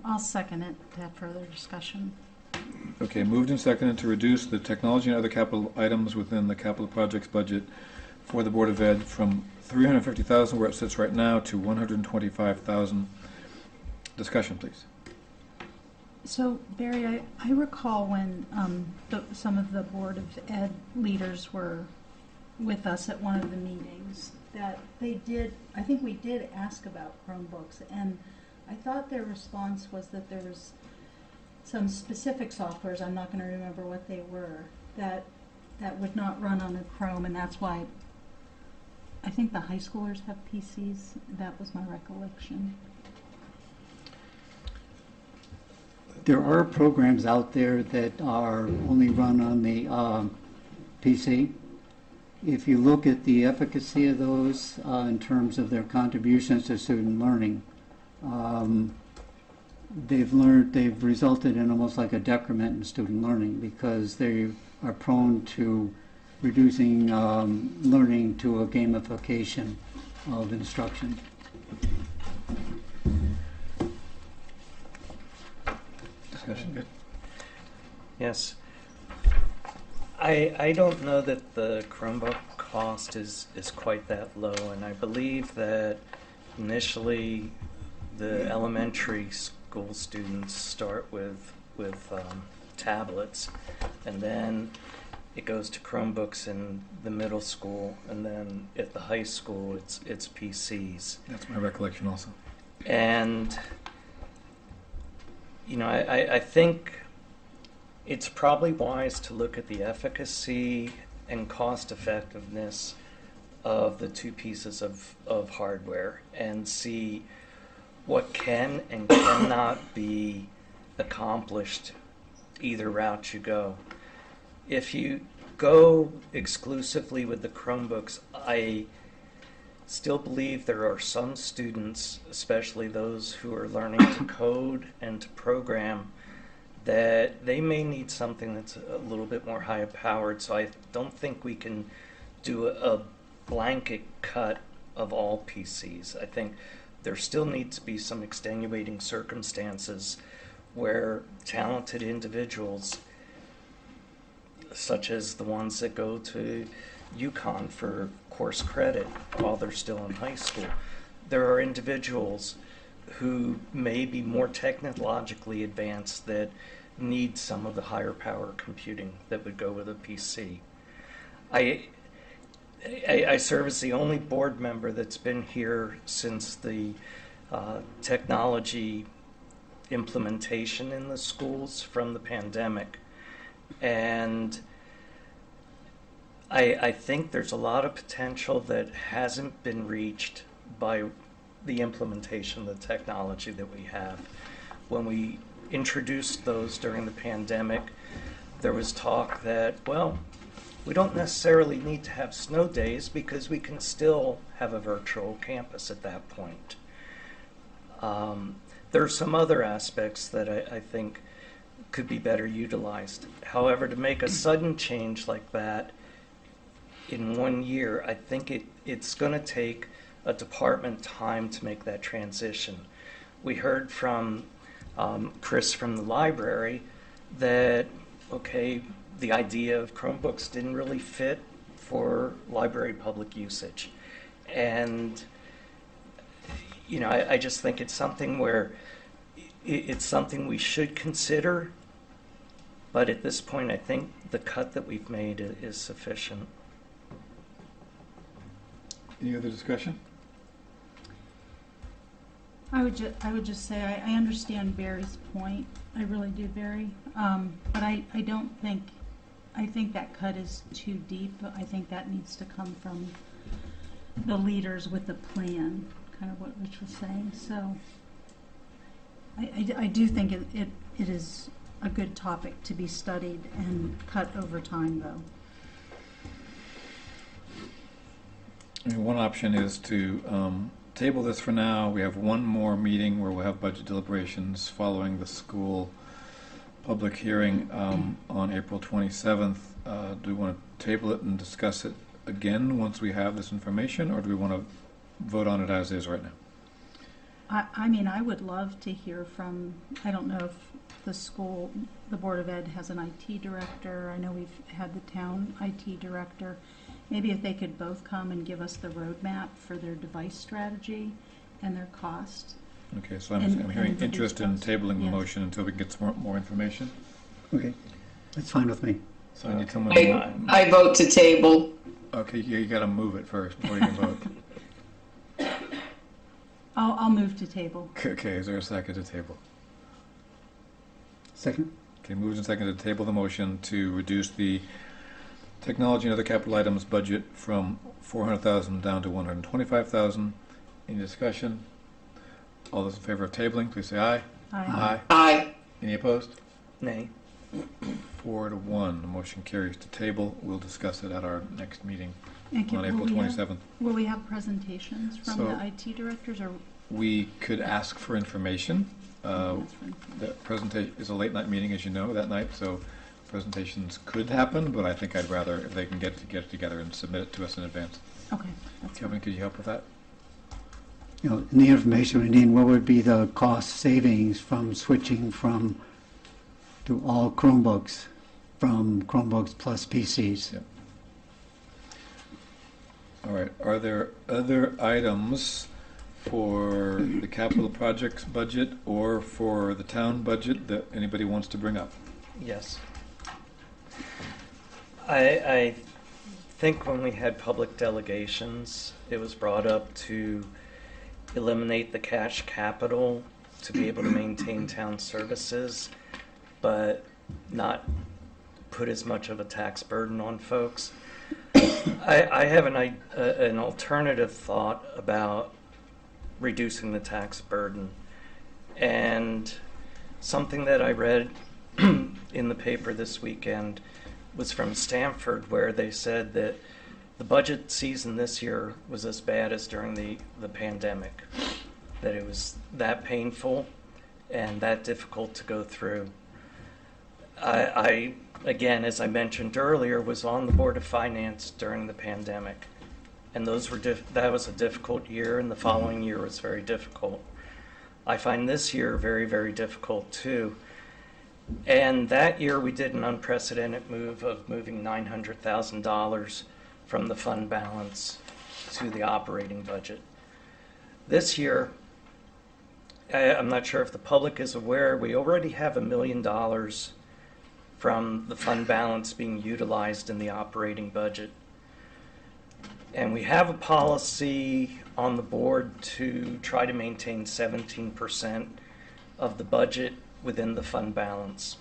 I'll second it to have further discussion. Okay, moved and seconded to reduce the technology and other capital items within the capital projects budget for the Board of Ed from $350,000, where it sits right now, to $125,000. Discussion, please. So, Barry, I recall when some of the Board of Ed leaders were with us at one of the meetings, that I think we did ask about Chromebooks, and I thought their response was that there was some specific softwares, I'm not going to remember what they were, that would not run on a Chrome, and that's why I think the high schoolers have PCs. That was my recollection. There are programs out there that are only run on the PC. If you look at the efficacy of those in terms of their contributions to student learning, they've resulted in almost like a decrement in student learning because they are prone to reducing learning to a gamification of instruction. Discussion, good. Yes. I don't know that the Chromebook cost is quite that low, and I believe that initially the elementary school students start with tablets, and then it goes to Chromebooks in the middle school, and then at the high school it's PCs. That's my recollection also. And I think it's probably wise to look at the efficacy and cost effectiveness of the two pieces of hardware and see what can and cannot be accomplished either route you go. If you go exclusively with the Chromebooks, I still believe there are some students, especially those who are learning to code and to program, that they may need something that's a little bit more high powered. So I don't think we can do a blanket cut of all PCs. I think there still needs to be some extenuating circumstances where talented individuals, such as the ones that go to UConn for course credit while they're still in high school, there are individuals who may be more technologically advanced that need some of the higher power computing that would go with a PC. I serve as the only board member that's been here since the technology implementation in the schools from the pandemic. And I think there's a lot of potential that hasn't been reached by the implementation of the technology that we have. When we introduced those during the pandemic, there was talk that, well, we don't necessarily need to have snow days because we can still have a virtual campus at that point. There are some other aspects that I think could be better utilized. However, to make a sudden change like that in 1 year, I think it's going to take a department time to make that transition. We heard from Chris from the library that, okay, the idea of Chromebooks didn't really fit for library public usage. And, I just think it's something where it's something we should consider, but at this point, I think the cut that we've made is sufficient. Any other discussion? I would just say I understand Barry's point. I really do, Barry. But I don't think, I think that cut is too deep. I think that needs to come from the leaders with the plan, kind of what Rich was saying. So I do think it is a good topic to be studied and cut over time, though. I mean, one option is to table this for now. We have one more meeting where we'll have budget deliberations following the school public hearing on April 27th. Do we want to table it and discuss it again once we have this information, or do we want to vote on it as is right now? I mean, I would love to hear from, I don't know if the Board of Ed has an IT director. I know we've had the town IT director. Maybe if they could both come and give us the roadmap for their device strategy and their cost. Okay, so I'm hearing and interest in discuss. tabling the Yes. motion until we get some more information. Okay, that's fine with me. So I need someone to I vote to table. Okay, you got to move it first before you can vote. I'll move to table. Okay, is there a second to table? Second? Okay, moved and seconded to table the motion to reduce the technology and other capital items budget from $400,000 down to $125,000. Any discussion? All those in favor of tabling, please say aye. Aye. Aye. Any opposed? Nay. 4-1. The motion carries to table. We'll discuss it at our next meeting And on April 27th. Will we have presentations from So- the IT directors, or We could ask for information. the presentation is a late night meeting, as you know, that night, so presentations could happen, but I think I'd rather if they can get it together and submit it to us in advance. Okay, that's Kevin, could you help with that? You know, in the information we need, what would be the cost savings from switching to all Chromebooks, from Chromebooks plus PCs? Yeah. All right, are there other items for the capital projects budget or for the town budget that anybody wants to bring up? Yes. I think when we had public delegations, it was brought up to eliminate the cash capital to be able to maintain town services, but not put as much of a tax burden on folks. I have an alternative thought about reducing the tax burden. And something that I read in the paper this weekend was from Stanford, where they said that the budget season this year was as bad as during the pandemic, that it was that painful and that difficult to go through. I again, as I mentioned earlier, was on the Board of Finance during the pandemic, and that was a difficult year, and the following year was very difficult. I find this year very, very difficult too. And that year we did an unprecedented move of moving $900,000 from the fund balance to the operating budget. This year, I'm not sure if the public is aware, we already have $1 million from the fund balance being utilized in the operating budget. And we have a policy on the board to try to maintain 17% of the budget within the fund balance.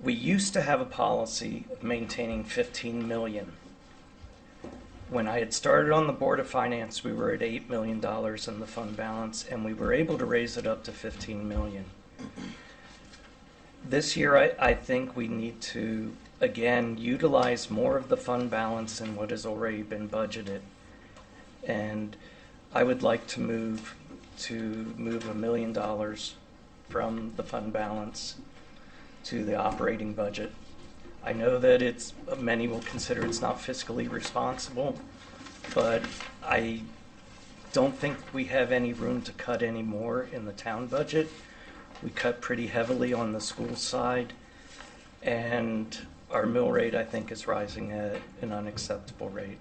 We used to have a policy of maintaining $15 million. When I had started on the Board of Finance, we were at $8 million in the fund balance, and we were able to raise it up to $15 million. This year, I think we need to, again, utilize more of the fund balance than what has already been budgeted. And I would like to move $1 million from the fund balance to the operating budget. I know that many will consider it's not fiscally responsible, but I don't think we have any room to cut any more in the town budget. We cut pretty heavily on the school side, and our mill rate, I think, is rising at an unacceptable rate.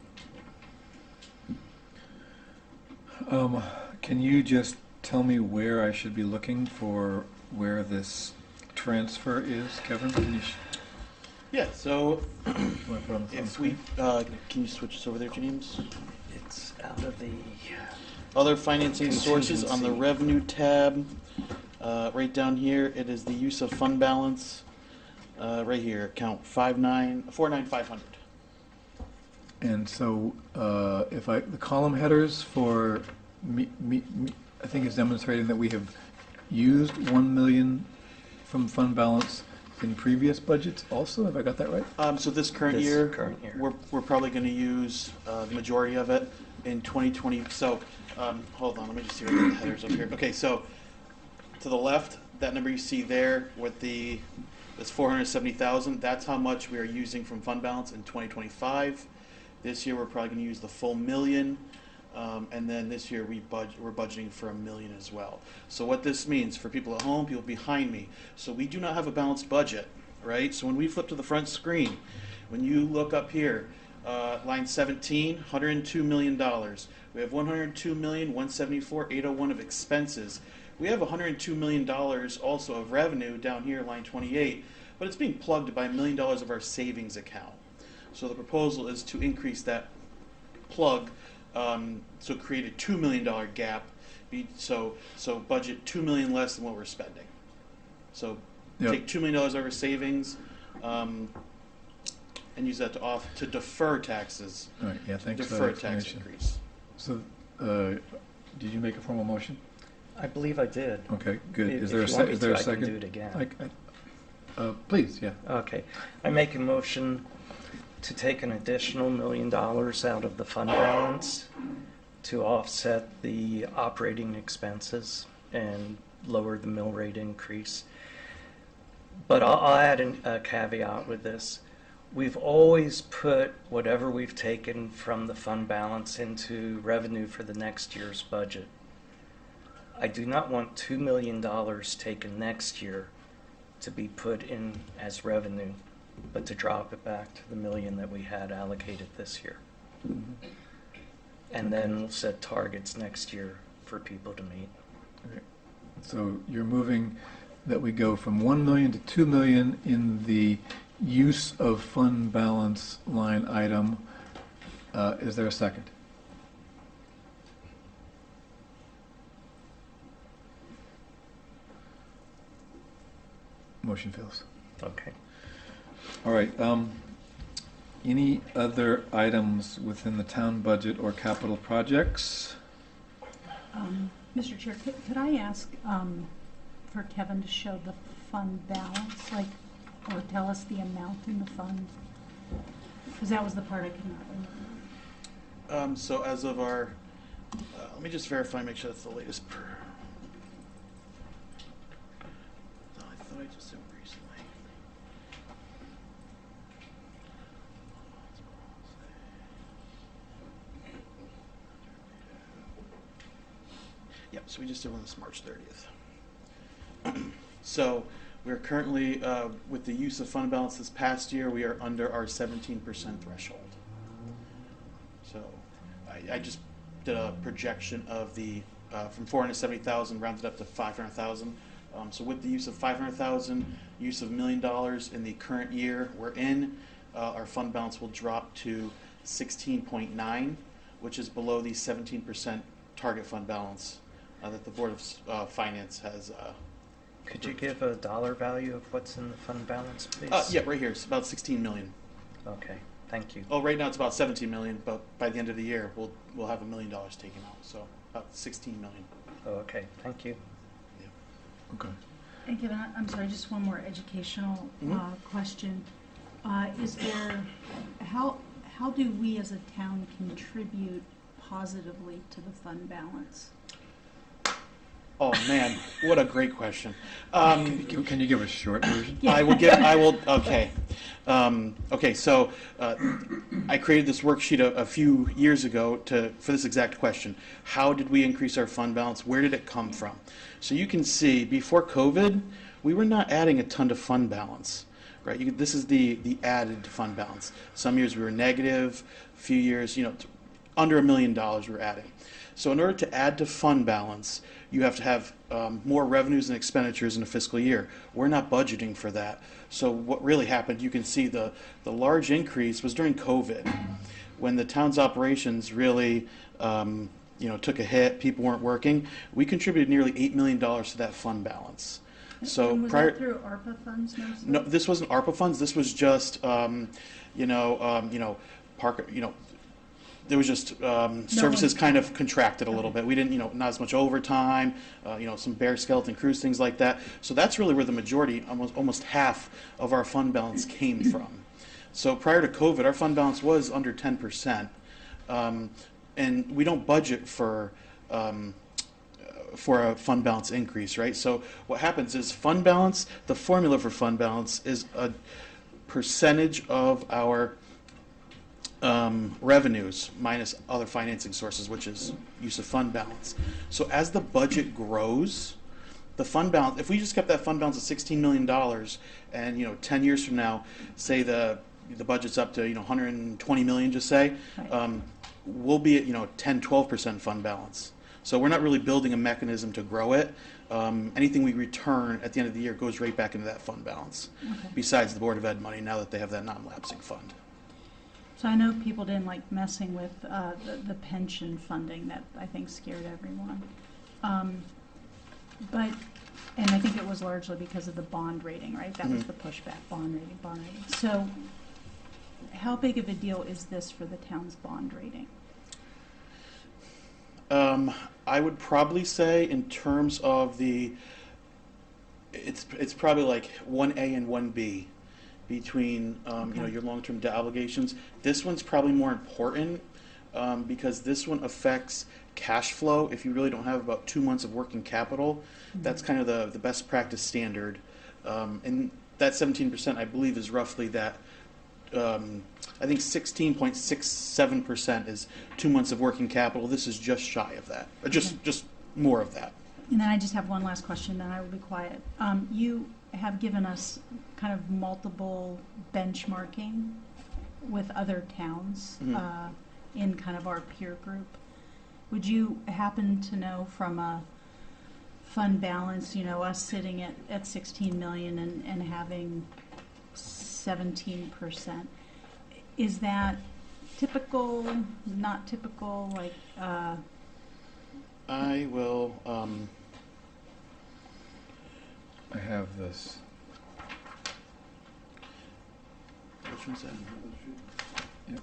Can you just tell me where I should be looking for where this transfer is, Kevin? Can you Yeah, so wanna put it on the if screen? we, can you switch this over there, James? It's out of the Other financing sources on the Contingency. revenue tab, right down here, it is the use of fund balance, right here, account 49500. And so, the column headers for I think is demonstrating that we have used 1 million from fund balance in previous budgets also. Have I got that right? So this current This year, current year. we're probably going to use the majority of it in 2020. So hold on, let me just see what the headers up here. Okay, so to the left, that number you see there with this 470,000. That's how much we are using from fund balance in 2025. This year we're probably going to use the full $1 million. And then this year we're budgeting for $1 million as well. So what this means for people at home, people behind me, so we do not have a balanced budget, right? So when we flip to the front screen, when you look up here, line 17, $102 million. We have $102,174,801 of expenses. We have $102 million also of revenue down here, line 28, but it's being plugged by $1 million of our savings account. So the proposal is to increase that plug. So create a $2 million gap. So budget $2 million less than what we're spending. So Yep. take $2 million of our savings, and use that to defer taxes. All right, yeah, thanks for Defer that tax explanation. increase. So, did you make a formal motion? I believe I did. Okay, good. If Is there a you want me is there to, a I can second? do it again. Please, yeah. Okay. I make a motion to take an additional $1 million out of the fund balance to offset the operating expenses. and lower the mill rate increase. But I'll add a caveat with this. We've always put whatever we've taken from the fund balance into revenue for the next year's budget. I do not want $2 million taken next year to be put in as revenue, but to drop it back to the $1 million that we had allocated this year. And then we'll set targets next year for people to meet. Okay. So you're moving that we go from 1 million to 2 million in the use of fund balance line item. Is there a second? Motion fails. Okay. All right. Any other items within the town budget or capital projects? Mr. Chair, could I ask for Kevin to show the fund balance, like, or tell us the amount in the fund? Because that was the part I could not remember. So as of our, let me just verify, make sure that's the latest. I thought I just did it recently. Yep, so we just did one this March 30th. So we're currently, with the use of fund balance this past year, we are under our 17% threshold. So I just did a projection of the, from 470,000 rounded up to 500,000. So with the use of 500,000, use of $1 million in the current year we're in, our fund balance will drop to 16.9, which is below the 17% target fund balance that the Board of Finance has. Could you give a dollar value of what's in the fund balance, please? Yeah, right here. It's about 16 million. Okay, thank you. Oh, right now it's about 17 million, but by the end of the year we'll have $1 million taken out. So about 16 million. Oh, okay, thank you. Okay. And Kevin, I'm sorry, just one more educational question. Is there, how do we as a town contribute positively to the fund balance? Oh man, what a great question. Can you give a short version? Yeah. I will, okay. Okay, so I created this worksheet a few years ago for this exact question. How did we increase our fund balance? Where did it come from? So you can see, before COVID, we were not adding a ton to fund balance, right? This is the added fund balance. Some years we were negative, a few years, under $1 million we're adding. So in order to add to fund balance, you have to have more revenues and expenditures in a fiscal year. We're not budgeting for that. So what really happened, you can see the large increase was during COVID, when the town's operations really took a hit, people weren't working. We contributed nearly $8 million to that fund balance. So and was prior, that through ARPA funds mostly? no, this wasn't ARPA funds. This was just there was just services kind of contracted a little bit. We didn't, not as much overtime, some bare skeleton crews, things like that. So that's really where the majority, almost half of our fund balance came from. So prior to COVID, our fund balance was under 10%, and we don't budget for a fund balance increase, right? So what happens is fund balance. The formula for fund balance is a percentage of our revenues minus other financing sources, which is use of fund balance. So as the budget grows, the fund balance, if we just kept that fund balance at $16 million and 10 years from now, say the budget's up to 120 million, just say, Right. We'll be at 10-12% fund balance. So we're not really building a mechanism to grow it. Anything we return at the end of the year goes right back into that fund balance, Okay. besides the Board of Ed money now that they have that non-lapsing fund. So I know people didn't like messing with the pension funding. That I think scared everyone. And I think it was largely because of the bond rating, right? That was the pushback, bond rating. So how big of a deal is this for the town's bond rating? I would probably say in terms of it's probably like 1A and 1B between Okay. your long-term debt obligations. This one's probably more important because this one affects cash flow. If you really don't have about 2 months of working capital, that's kind of the best practice standard. And that 17%, I believe, is roughly that. I think 16.67% is 2 months of working capital. This is just shy of that, just more of that. And then I just have one last question, then I will be quiet. You have given us kind of multiple benchmarking with other towns in kind of our peer group. Would you happen to know from a fund balance, us sitting at 16 million and having 17%, is that typical, not typical, like? I will. I have this. Which one's that? Yep.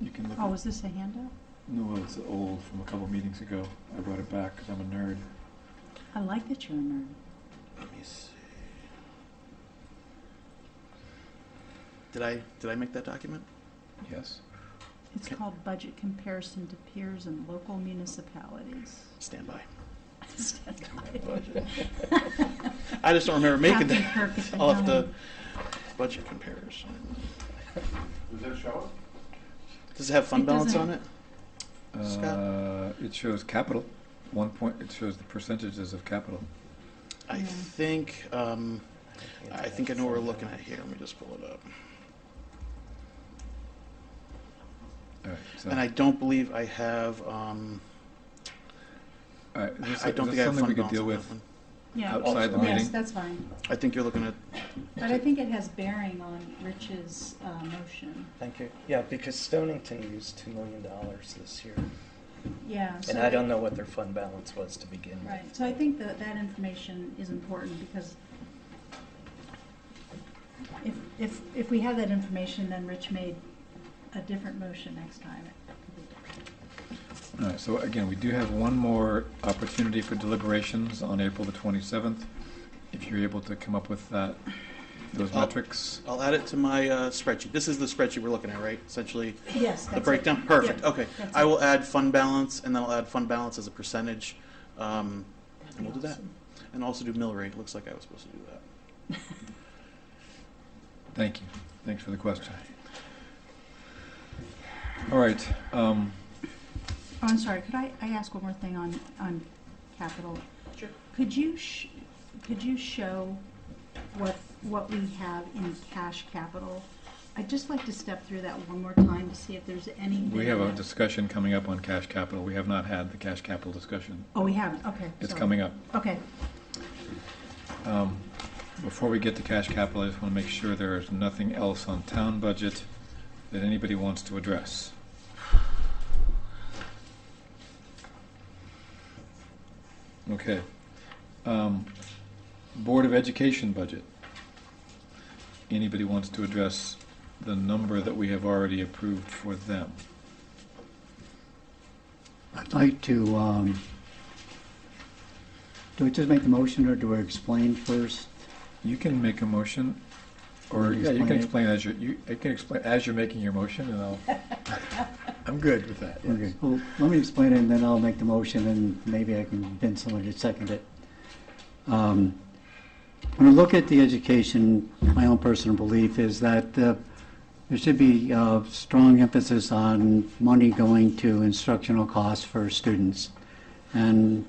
You can look. Oh, is this a handout? No, it's old from a couple meetings ago. I brought it back because I'm a nerd. I like that you're a nerd. Let me see. Did I make that document? Yes. It's called Budget Comparison to Peers and Local Municipalities. Stand by. Stand by. I just don't remember making Captain that. Kirk at the I'll have to helm. budget comparison. Does that show Does it have fund It balance doesn't. on it? Scott? It shows capital. 1 point. It shows the percentages of capital. I think I know what we're looking at here. Let me just pull it up. All right. So, And I don't believe I have. all right. Is this, I don't is think this I have something fund we could balance deal on with that one. Yeah. outside the Yes, meeting? that's fine. I think you're looking at. But I think it has bearing on Rich's motion. Thank you. Yeah, because Stonington used $2 million this year. Yeah. And I don't know what their fund balance was to begin with. Right, so I think that information is important because if we have that information, then Rich made a different motion next time. It could be different. All right. So again, we do have one more opportunity for deliberations on April the 27th. If you're able to come up with those metrics. I'll add it to my spreadsheet. This is the spreadsheet we're looking at, right? Essentially, Yes, the that's breakdown. it. Perfect. Yep, Okay. that's I it. will add fund balance, and then I'll add fund balance as a percentage, and we'll do that. Awesome. And also do mill rate. Looks like I was supposed to do that. Thank you. Thanks for the question. All right. Oh, I'm sorry, could I ask one more thing on capital? Sure. Could you show what we have in cash capital? I'd just like to step through that one more time to see if there's anything. We have a discussion coming up on cash capital. We have not had the cash capital discussion. Oh, we haven't, okay. It's sorry. coming up. Okay, Before we get to cash capital, I just want to make sure there is nothing else on town budget that anybody wants to address. Okay. Board of Education budget. Anybody wants to address the number that we have already approved for them? I'd like to, do I just make the motion or do I explain first? You can make a motion, or You yeah, you can explain explain you can explain as you're making your motion, and I'll. I'm good with that. Yes. Okay, well, let me explain it and then I'll make the motion and maybe I can convince someone to second it. When I look at the education, my own personal belief is that there should be strong emphasis on money going to instructional costs for students. And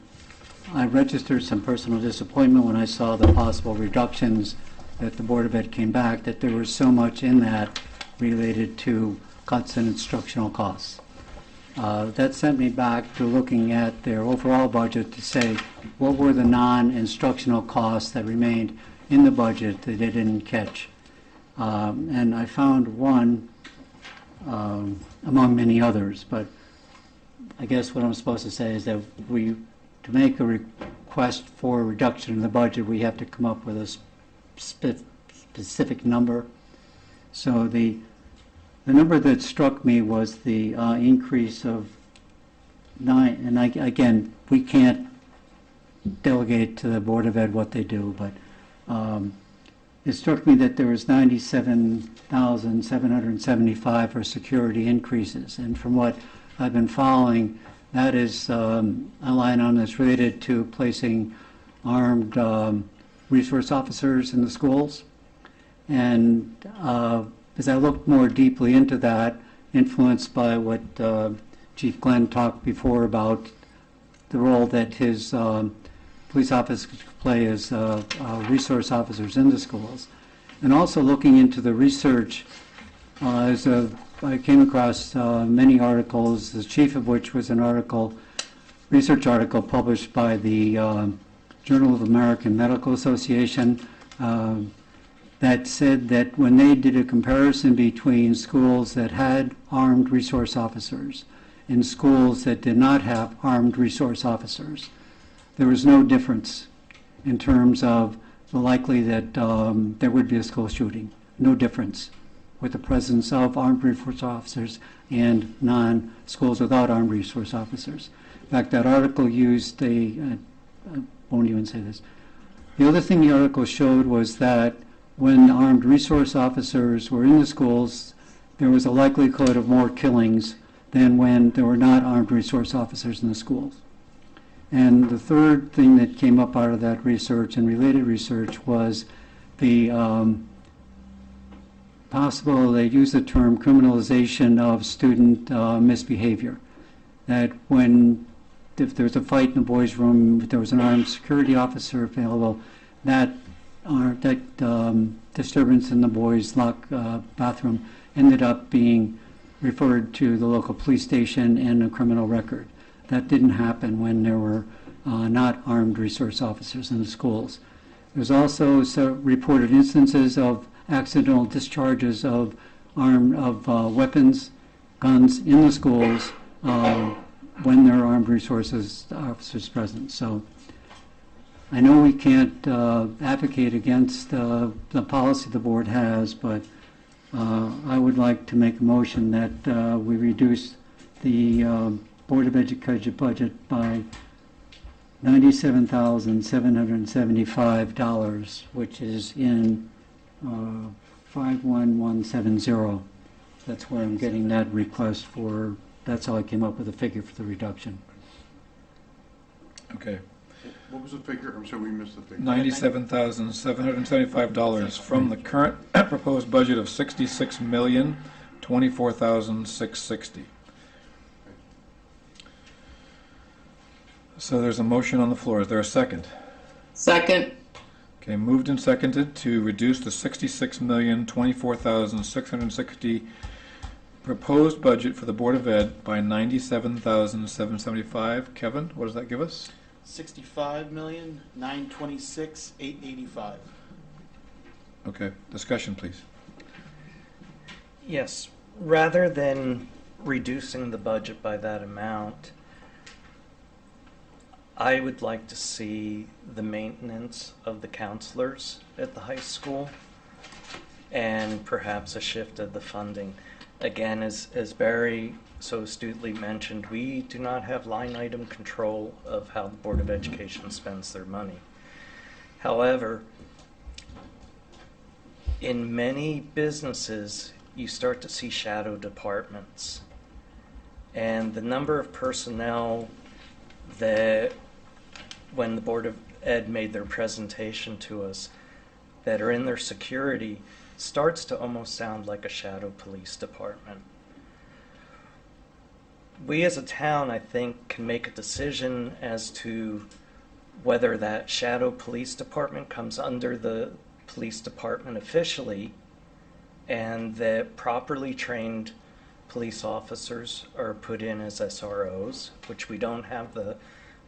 I registered some personal disappointment when I saw the possible reductions that the Board of Ed came back, that there was so much in that related to cuts in instructional costs. That sent me back to looking at their overall budget to say, what were the non-instructional costs that remained in the budget that they didn't catch? And I found one among many others, but I guess what I'm supposed to say is that to make a request for a reduction in the budget, we have to come up with a specific number. So the number that struck me was the increase of 9, and again, we can't delegate to the Board of Ed what they do, but it struck me that there was 97,775 for security increases. And from what I've been following, that is a line item that's related to placing armed resource officers in the schools. And as I looked more deeply into that, influenced by what Chief Glenn talked before about the role that his police officers play as resource officers in the schools, and also looking into the research, I came across many articles, the chief of which was an research article published by the Journal of American Medical Association, that said that when they did a comparison between schools that had armed resource officers and schools that did not have armed resource officers, there was no difference in terms of the likely that there would be a school shooting. No difference with the presence of armed resource officers and schools without armed resource officers. In fact, that article used I won't even say this. The other thing the article showed was that when armed resource officers were in the schools, there was a likelihood of more killings than when there were not armed resource officers in the schools. And the third thing that came up out of that research and related research was the possible, they use the term criminalization of student misbehavior. That if there was a fight in the boys' room, if there was an armed security officer available, that disturbance in the boys' bathroom ended up being referred to the local police station and a criminal record. That didn't happen when there were not armed resource officers in the schools. There's also reported instances of accidental discharges of weapons, guns in the schools when there are armed resources officers present. So I know we can't advocate against the policy the board has, but I would like to make a motion that we reduce the Board of Education budget by $97,775, which is in 51170. That's where I'm getting that request for. That's how I came up with a figure for the reduction. Okay. What was the figure? I'm sorry, we missed the figure. $97,775 from the current proposed budget of $66,024,660. So there's a motion on the floor. Is there a second? Second. Okay, moved and seconded to reduce the $66,024,660 proposed budget for the Board of Ed by $97,775. Kevin, what does that give us? $65,926,885. Okay, discussion, please. Yes, rather than reducing the budget by that amount, I would like to see the maintenance of the counselors at the high school and perhaps a shift of the funding. Again, as Barry so astutely mentioned, we do not have line item control of how the Board of Education spends their money. However, in many businesses, you start to see shadow departments. And the number of personnel that, when the Board of Ed made their presentation to us, that are in their security, starts to almost sound like a shadow police department. We as a town, I think, can make a decision as to whether that shadow police department comes under the police department officially, and that properly trained police officers are put in as SROs, which we don't have the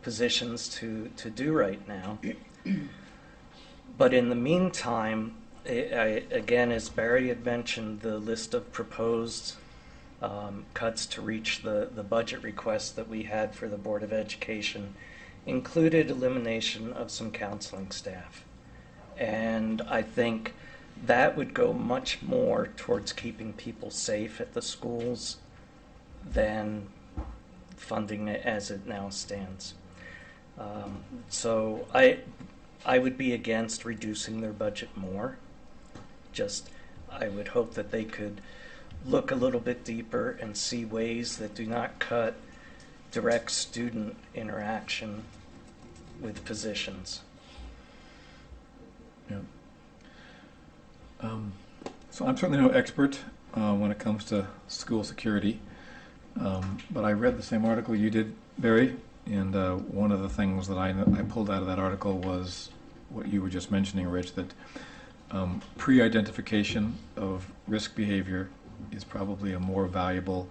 positions to do right now. But in the meantime, again, as Barry had mentioned, the list of proposed cuts to reach the budget request that we had for the Board of Education included elimination of some counseling staff. And I think that would go much more towards keeping people safe at the schools than funding it as it now stands. So I would be against reducing their budget more. Just, I would hope that they could look a little bit deeper and see ways that do not cut direct student interaction with positions. Yeah. So I'm certainly no expert when it comes to school security, but I read the same article you did, Barry, and one of the things that I pulled out of that article was what you were just mentioning, Rich, that pre-identification of risk behavior is probably a more valuable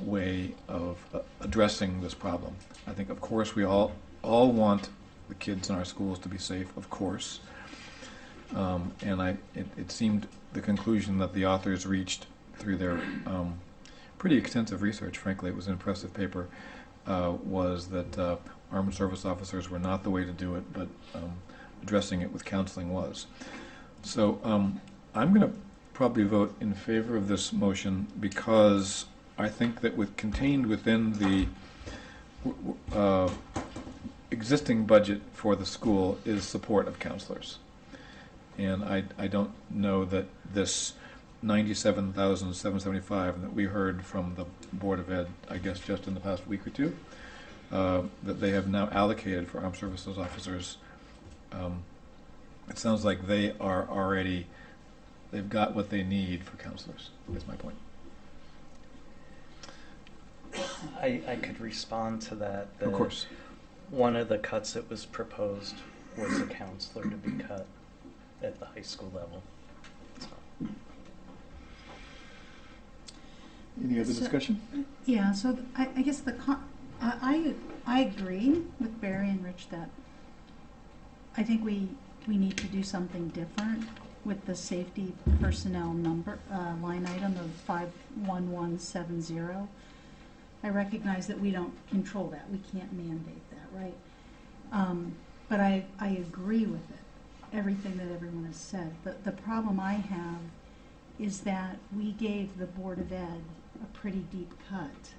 way of addressing this problem. I think, of course, we all want the kids in our schools to be safe, of course. And it seemed the conclusion that the authors reached through their pretty extensive research, frankly, it was an impressive paper, was that armed service officers were not the way to do it, but addressing it with counseling was. So I'm going to probably vote in favor of this motion because I think that contained within the existing budget for the school is support of counselors. And I don't know that this $97,775 that we heard from the Board of Ed, I guess just in the past week or two, that they have now allocated for armed services officers. It sounds like they are already, they've got what they need for counselors, is my point. I could respond to that. Of course. One of the cuts that was proposed was a counselor to be cut at the high school level. So. Any other discussion? Yeah, so I guess I agree with Barry and Rich that I think we need to do something different with the safety personnel number line item of 51170. I recognize that we don't control that. We can't mandate that, right? But I agree with it, everything that everyone has said. The problem I have is that we gave the Board of Ed a pretty deep cut,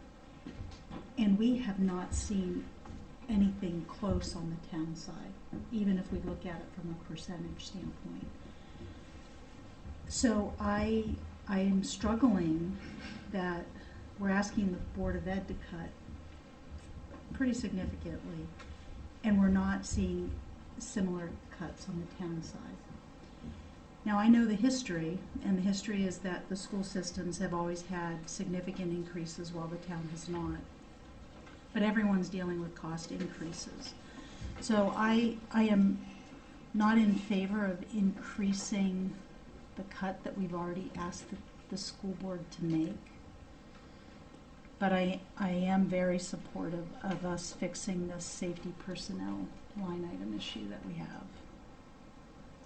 and we have not seen anything close on the town side, even if we look at it from a percentage standpoint. So I am struggling that we're asking the Board of Ed to cut pretty significantly, and we're not seeing similar cuts on the town side. Now, I know the history, and the history is that the school systems have always had significant increases while the town has not. But everyone's dealing with cost increases. So I am not in favor of increasing the cut that we've already asked the school board to make. But I am very supportive of us fixing this safety personnel line item issue that we have.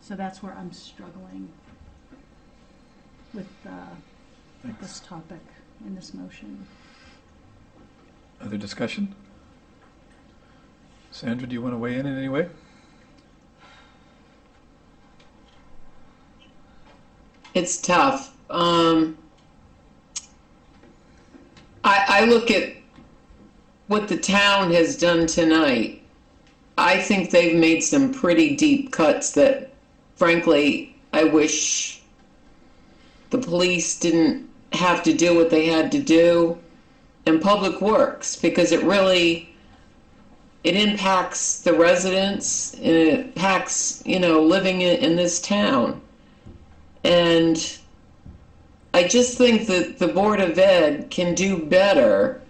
So that's where I'm struggling with this topic in this motion. Other discussion? Sandra, do you want to weigh in any way? It's tough. I look at what the town has done tonight. I think they've made some pretty deep cuts that, frankly, I wish the police didn't have to do what they had to do, and Public Works, because it impacts the residents, and it impacts, living in this town. And I just think that the Board of Ed can do better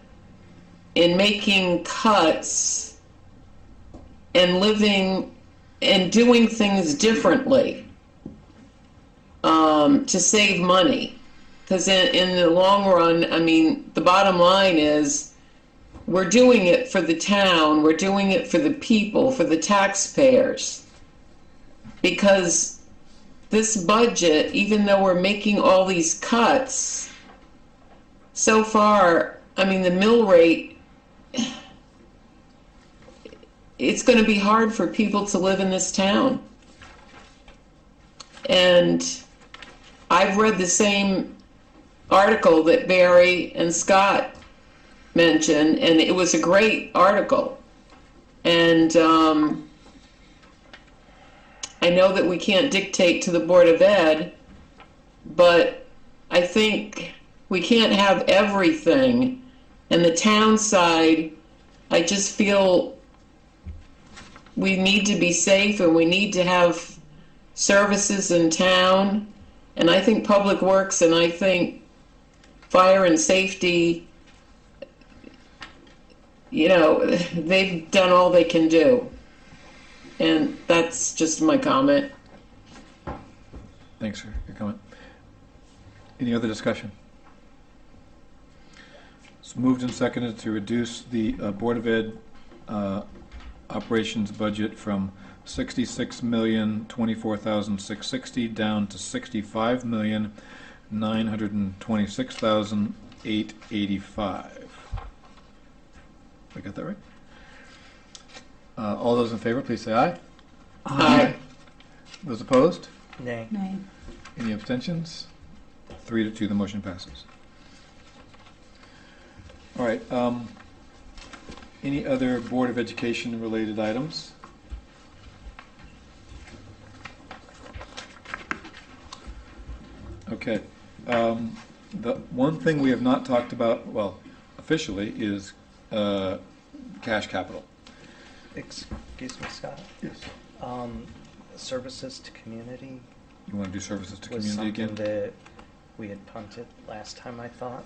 in making cuts and living and doing things differently to save money. Because in the long run, the bottom line is we're doing it for the town, we're doing it for the people, for the taxpayers. Because this budget, even though we're making all these cuts, so far, the mill rate, it's going to be hard for people to live in this town. And I've read the same article that Barry and Scott mentioned, and it was a great article. And I know that we can't dictate to the Board of Ed but I think we can't have everything. And the town side, I just feel we need to be safe and we need to have services in town. And I think Public Works and I think Fire and Safety, they've done all they can do. And that's just my comment. Thanks for your comment. Any other discussion? It's moved and seconded to reduce the Board of Ed operations budget from $66,024,660 down to $65,926,885. I got that right? All those in favor, please say aye. Aye. Those opposed? Nay. Nay. Any abstentions? 3-2, the motion passes. All right, any other Board of Education related items? Okay, the one thing we have not talked about, well, officially, is cash capital. Excuse me, Scott. Yes. Services to community You want to do services to was community something again? that we had punted last time, I thought.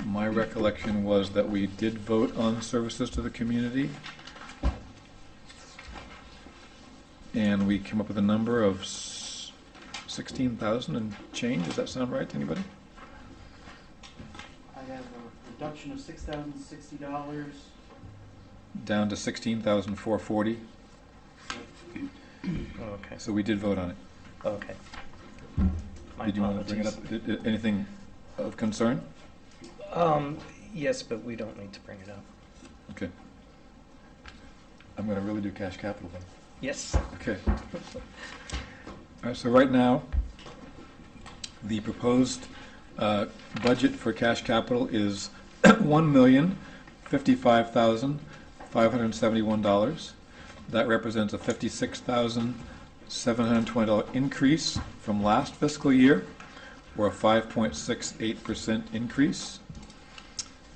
My recollection was that we did vote on services to the community. And we came up with a number of 16,000 and change. Does that sound right to anybody? I have a reduction of $6,060. Down to 16,440. Okay. So we did vote on it. Okay. My Did you want to bring it apologies. up? Anything of concern? Yes, but we don't need to bring it up. Okay. I'm going to really do cash capital then. Yes. Okay. All right, so right now, the proposed budget for cash capital is $1,055,571. That represents a $56,720 increase from last fiscal year, or a 5.68% increase.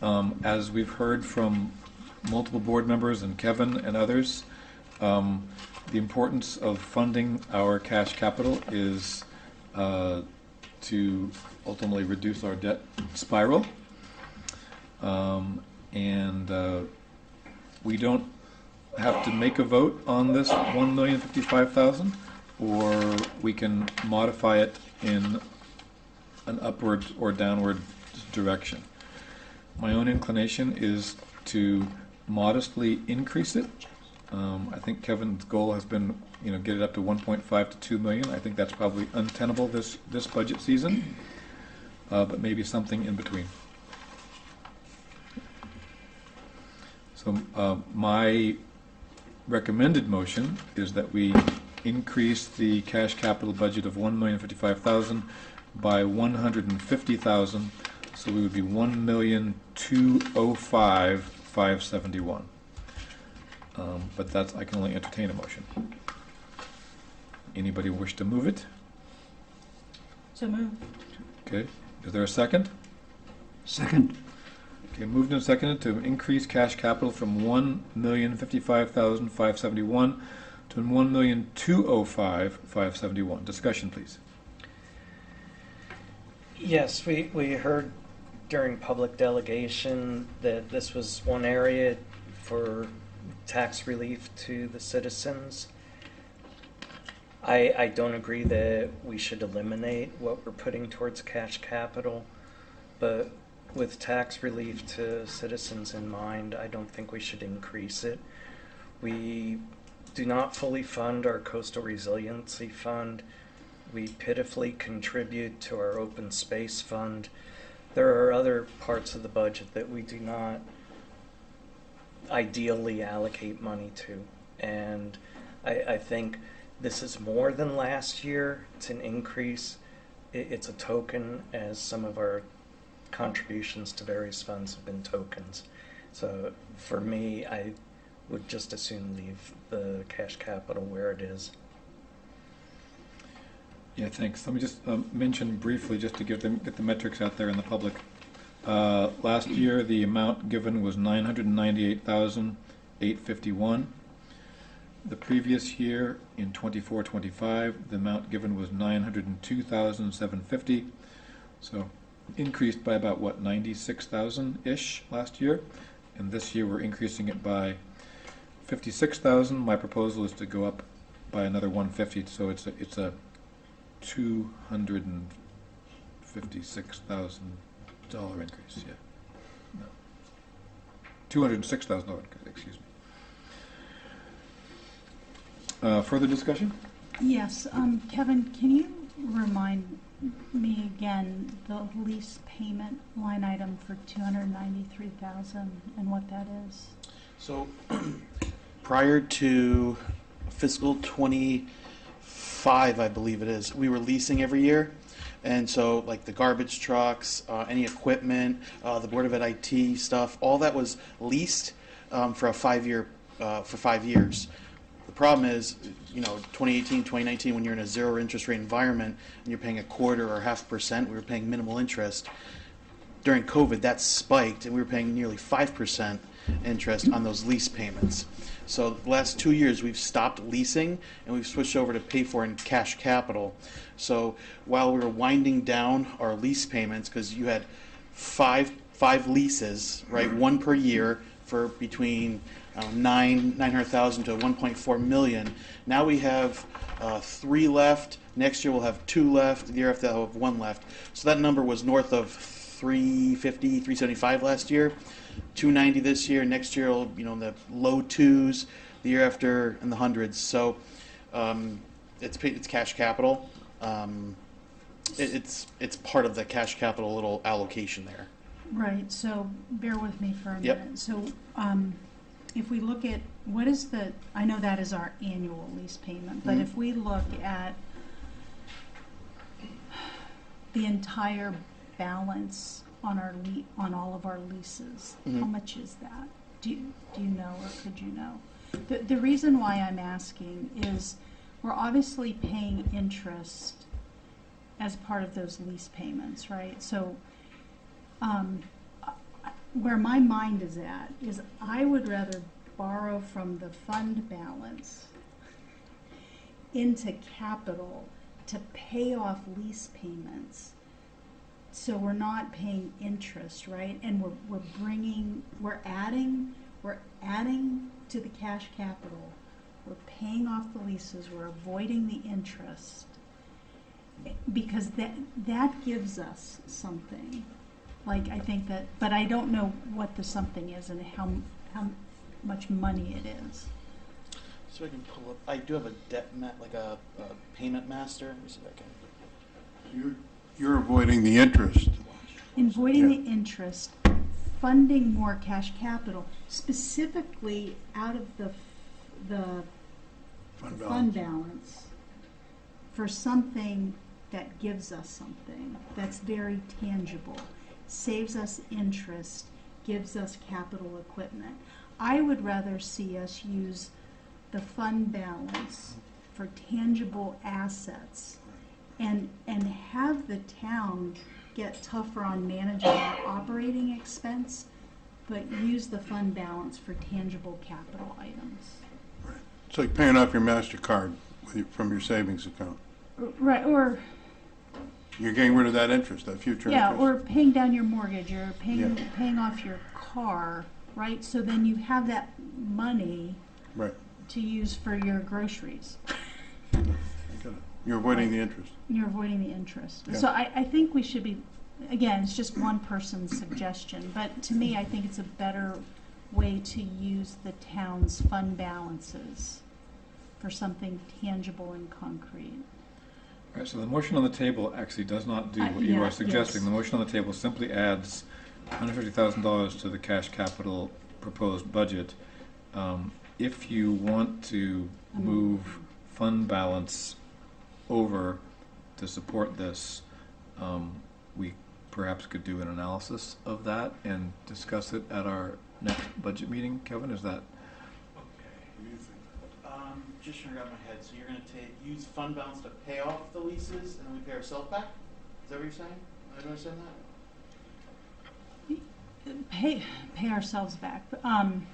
As we've heard from multiple board members and Kevin and others, the importance of funding our cash capital is to ultimately reduce our debt spiral. We don't have to make a vote on this $1,055,000, or we can modify it in an upward or downward direction. My own inclination is to modestly increase it. I think Kevin's goal has been, get it up to 1.5 to 2 million. I think that's probably untenable this budget season, but maybe something in between. So my recommended motion is that we increase the cash capital budget of $1,055,000 by $150,000, so we would be $1,205,571. But I can only entertain a motion. Anybody wish to move it? So move. Okay, is there a second? Second. Okay, moved and seconded to increase cash capital from $1,055,571 to $1,205,571. Discussion, please. Yes, we heard during public delegation that this was one area for tax relief to the citizens. I don't agree that we should eliminate what we're putting towards cash capital, but with tax relief to citizens in mind, I don't think we should increase it. We do not fully fund our Coastal Resiliency Fund. We pitifully contribute to our Open Space Fund. There are other parts of the budget that we do not ideally allocate money to. And I think this is more than last year. It's an increase. It's a token, as some of our contributions to various funds have been tokens. So for me, I would just as soon leave the cash capital where it is. Yeah, thanks. Let me just mention briefly, just to get the metrics out there in the public. Last year, the amount given was $998,851. The previous year, in 24-25, the amount given was $902,750. So increased by about, what, 96,000-ish last year. And this year, we're increasing it by 56,000. My proposal is to go up by another 150, so it's a $256,000 increase. Yeah, no, $206,000 increase. Excuse me. Further discussion? Yes, Kevin, can you remind me again the lease payment line item for 293,000 and what that is? So prior to fiscal 25, I believe it is, we were leasing every year. And so like the garbage trucks, any equipment, the Board of Ed IT stuff, all that was leased for 5 years. The problem is, 2018, 2019, when you're in a zero interest rate environment and you're paying 1/4 or 0.5%, we were paying minimal interest. During COVID, that spiked and we were paying nearly 5% interest on those lease payments. So the last 2 years we've stopped leasing and we've switched over to pay for in cash capital. So while we were winding down our lease payments, because you had five leases, right, one per year for between 900,000 to 1.4 million. Now we have 3 left. Next year we'll have 2 left. The year after that we'll have 1 left. So that number was north of 350, 375 last year. 290 this year. Next year, it'll, in the low 2s. The year after, in the hundreds. So it's cash capital. It's part of the cash capital little allocation there. Right, so bear with me for a Yep. minute. So if we look at, what is I know that is our annual lease payment, but Mhm. if we look at the entire balance on on all of our leases, how Mhm. much is that? Do you know, or could you know? The reason why I'm asking is we're obviously paying interest as part of those lease payments, right? So where my mind is at is I would rather borrow from the fund balance into capital to pay off lease payments, so we're not paying interest, right? And we're adding to the cash capital. We're paying off the leases. We're avoiding the interest, because that gives us something. Like, I think that, but I don't know what the something is and how much money it is. So I can pull up. I do have a a payment master. Let me see if I can. You're avoiding the interest. Avoiding Yeah. the interest, funding more cash capital, specifically out of the fund balance for something that gives us something that's very tangible, saves us interest, gives us capital equipment. I would rather see us use the fund balance for tangible assets and have the town get tougher on managing our operating expense, but use the fund balance for tangible capital items. It's like paying off your MasterCard from your savings account. Right, or You're getting rid of that interest, that future yeah, interest. or paying down your mortgage, or Yeah. paying off your car, right? So then you have that money Right. to use for your groceries. You're avoiding the interest. You're avoiding the interest. Yeah. So I think we should be, again, it's just one person's suggestion, but to me, I think it's a better way to use the town's fund balances for something tangible and concrete. All right, so the motion on the table actually does not do what you Yeah, are suggesting. yes. The motion on the table simply adds $150,000 to the cash capital proposed budget. If you want to move fund balance over to support this, we perhaps could do an analysis of that and discuss it at our next budget meeting. Kevin, is that? just trying to grab my head. So you're going to use fund balance to pay off the leases, and then we pay ourselves back? Is that what you're saying? I don't understand that. Pay ourselves back. And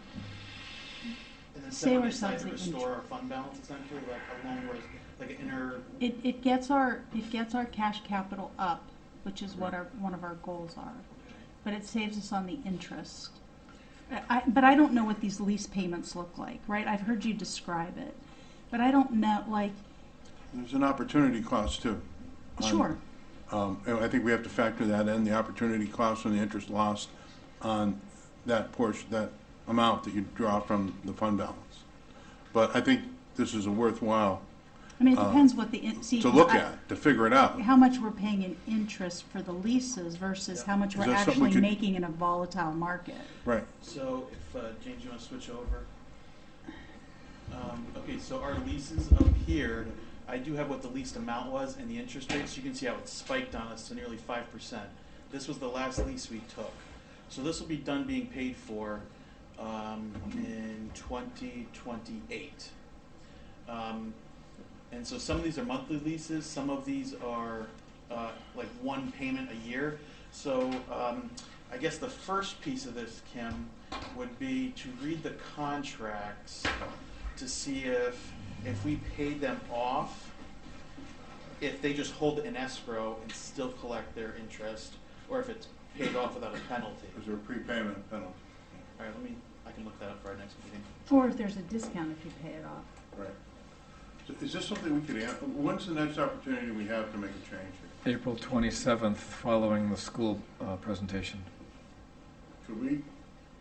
then Save someone decides ourselves to the restore our fund balance, essentially, like along where, like an inner. It gets our cash capital up, which is what one of our goals are. But it saves us on the interest. But I don't know what these lease payments look like, right? I've heard you describe it, but I don't know, like. There's an opportunity cost too. Sure. And I think we have to factor that in, the opportunity cost and the interest lost on that portion, that amount that you draw from the fund balance. But I think this is a worthwhile I mean, it depends what the, to look at, to figure it out. how much we're paying in interest for the leases versus how much Is we're that something we actually could- making in a volatile market. Right. So if, James, you want to switch over? Okay, so our leases up here, I do have what the leased amount was and the interest rate, so you can see how it spiked on us to nearly 5%. This was the last lease we took. So this will be done being paid for in 2028. And so some of these are monthly leases, some of these are like one payment a year. So I guess the first piece of this, Kim, would be to read the contracts to see if we paid them off, if they just hold it in escrow and still collect their interest, or if it's paid off without a penalty. Is there a prepayment penalty? All right, I can look that up for our next meeting. Or if there's a discount if you pay it off. Right. So is this something we could, when's the next opportunity we have to make a change here? April 27th, following the school presentation. Could we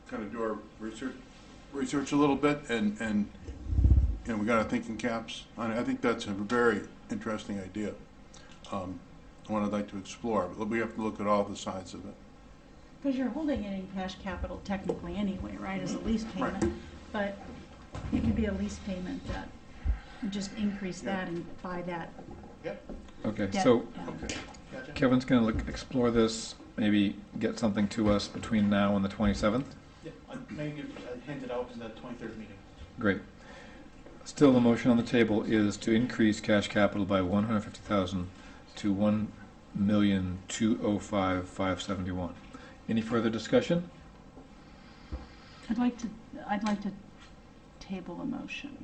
kind of do our research a little bit and you know, we got our thinking caps on it. I think that's a very interesting idea. One I'd like to explore, but we have to look at all the sides of it. Because you're holding it in cash capital technically anyway, right, as a lease payment. Right. But it could be a lease payment that, you just increase that and buy that Yep, Okay, debt so down. gotcha. Kevin's going to explore this, maybe get something to us between now and the 27th. Yeah, I hand it out in the 23rd meeting. Great. Still, the motion on the table is to increase cash capital by $150,000 to $1,205,571. Any further discussion? I'd like to table a motion.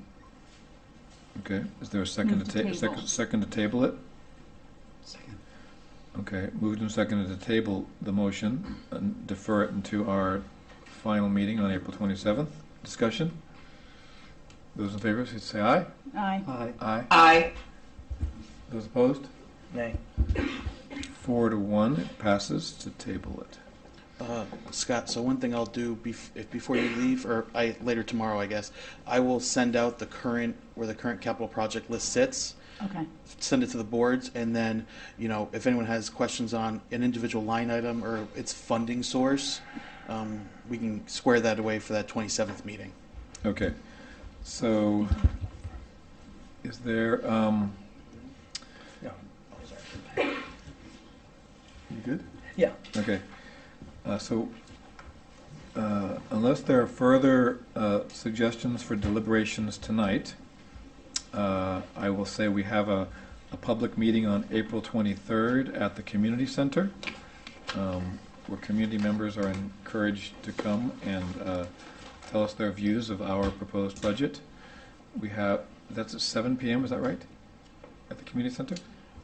Okay, is there a second Move to table. second to table it? Second. Okay, moved and seconded to table the motion and defer it into our final meeting on April 27th. Discussion? Those in favor, say aye. Aye. Aye. Aye. Aye. Those opposed? Nay. 4-1, it passes to table it. Scott, so one thing I'll do before you leave, or later tomorrow, I guess, I will send out where the current capital project list sits. Okay. Send it to the boards, and then, you know, if anyone has questions on an individual line item or its funding source, we can square that away for that 27th meeting. Okay, so is there, Yeah. you good? Yeah. Okay, unless there are further suggestions for deliberations tonight, I will say we have a public meeting on April 23rd at the community center, where community members are encouraged to come and tell us their views of our proposed budget. That's at 7 p.m., is that right? At the community center?